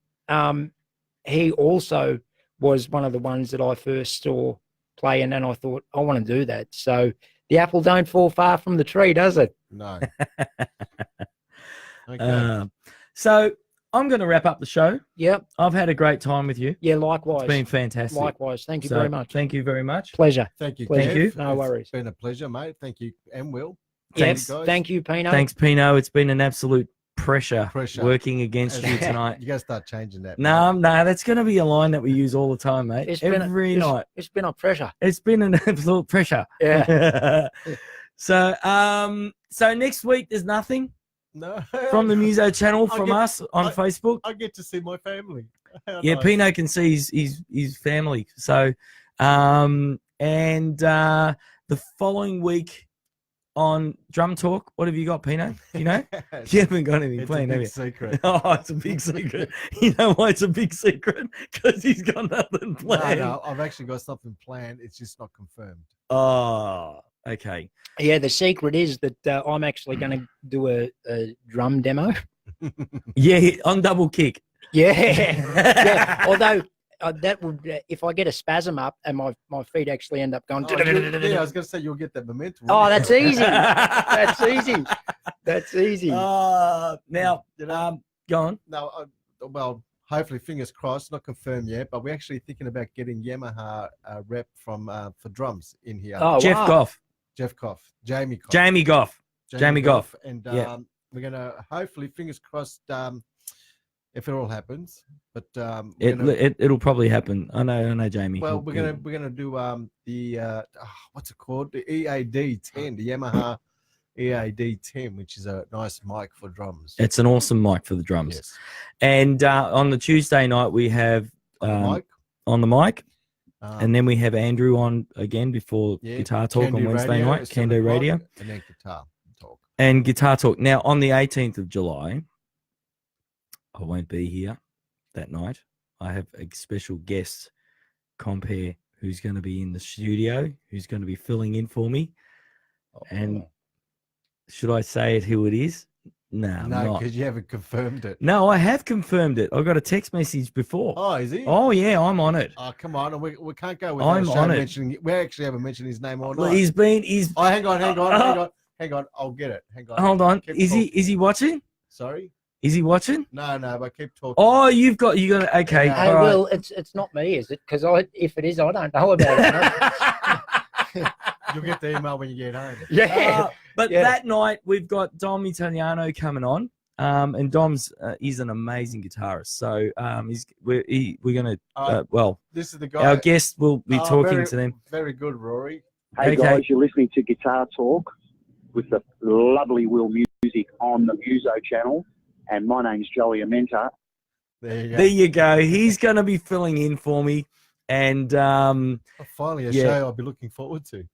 he also was one of the ones that I first saw playing, and I thought, I want to do that. So the apple don't fall far from the tree, does it? No. Okay. So I'm going to wrap up the show. Yep. I've had a great time with you. Yeah, likewise. It's been fantastic. Likewise. Thank you very much. Thank you very much. Pleasure. Thank you, Thank Kev. you. No worries. It's been a pleasure, mate. Thank you, and Will. Yes. Guys. Thank you, Pino. Thanks, Pino. It's been an absolute pressure. Working against you tonight. You got to start changing that. No, that's going to be a line that we use all the time, mate. Every night. It's been a pressure. It's been an absolute pressure. Yeah. So next week there's nothing No. from the Muso channel from us on Facebook. I get to see my family. How Yeah, nice. Pino can see his family. So, the following week on Drum Talk, what have you got, Pino? You know, you haven't got anything It's planned, a have big you? secret. Oh, it's a big secret. You know why it's a big secret? Because he's got nothing planned. No, I've actually got something planned. It's just not confirmed. Oh, okay. Yeah, the secret is that I'm actually going to do a drum demo. Yeah, on double kick. Yeah. Yeah. Although that would, if I get a spasm up and my feet actually end up going. Yeah, I was going to say you'll get that momentum. Oh, that's easy. That's easy. That's easy. Now, You know? go on. No, well, hopefully, fingers crossed, not confirmed yet, but we're actually thinking about getting Yamaha rep from for drums in here. Oh, Jeff wow. Goff. Jeff Koff, Jamie Koff. Jamie Goff. Jamie Goff. And Yeah. we're gonna hopefully, fingers crossed, if it all happens. But It'll probably happen. I know, Jamie. well, we're gonna do the what's it called? The EAD 10, the Yamaha EAD 10, which is a nice mic for drums. It's an awesome mic for the drums. Yes. And on the Tuesday night we have Mic. on the mic, and then we have Andrew on again before yeah, Guitar Talk Can on Do Wednesday Radio night. at Can 7 Do o'clock, Radio and then Guitar Talk. and Guitar Talk. Now on the 18th of July, I won't be here that night. I have a special guest compere who's going to be in the studio, who's going to be filling in for me. And should I say it who it is? No, I'm No, not. because you haven't confirmed it. No, I have confirmed it. I got a text message before. Oh, is he? Oh yeah, I'm on it. Oh, come on. We can't go with I'm on it. mentioning. We actually haven't mentioned his name all Well, night. he's Oh, hang on. I'll get it. Hang on. hold on. Keep Is talking. he watching? Sorry? Is he watching? No, but keep talking. Oh, you got it. Okay. Yeah. Hey, all right. Will, it's not me, is it? Because if it is, I don't know about it. You'll get the email when you get home. Yeah. But Yeah. that night we've got Dom Italiano coming on, and Dom's he's an amazing guitarist. So we're gonna This is the guy. our guest will be talking to them. Very good, Rory. Hey Okay. guys, you're listening to Guitar Talk with the lovely Will Musig on the Muso channel, and my name's Joey Amenta. There you go. There you go. He's gonna be filling in for me, and Finally, a yeah. show I'll be looking forward to.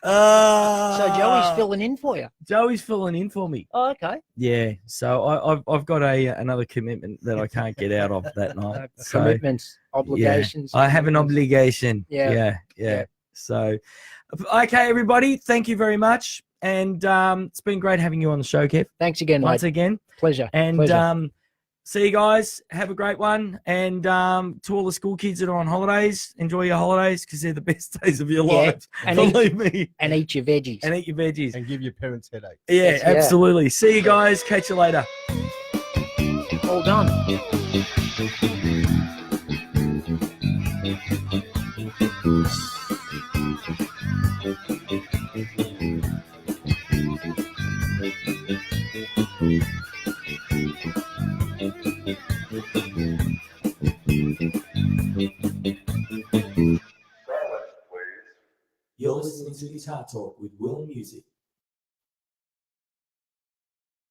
So Joey's filling in for you. Joey's filling in for me. Oh, okay. Yeah, so I've got another commitment that I can't get out of that night. So Commitments, obligations. I have an obligation. Yeah. Yeah. So, okay, everybody, thank you very much, and it's been great having you on the show, Kev. Thanks again, Once mate. again, Pleasure. and Pleasure. see you guys. Have a great one, and to all the school kids that are on holidays, enjoy your holidays because they're the best days of your Yeah, life. and Believe me. and eat your veggies. And eat your veggies. And give your parents headaches. Yeah, Yes, yeah. absolutely. See you guys. Catch you later. All done. You're listening to Guitar Talk with Will Musig.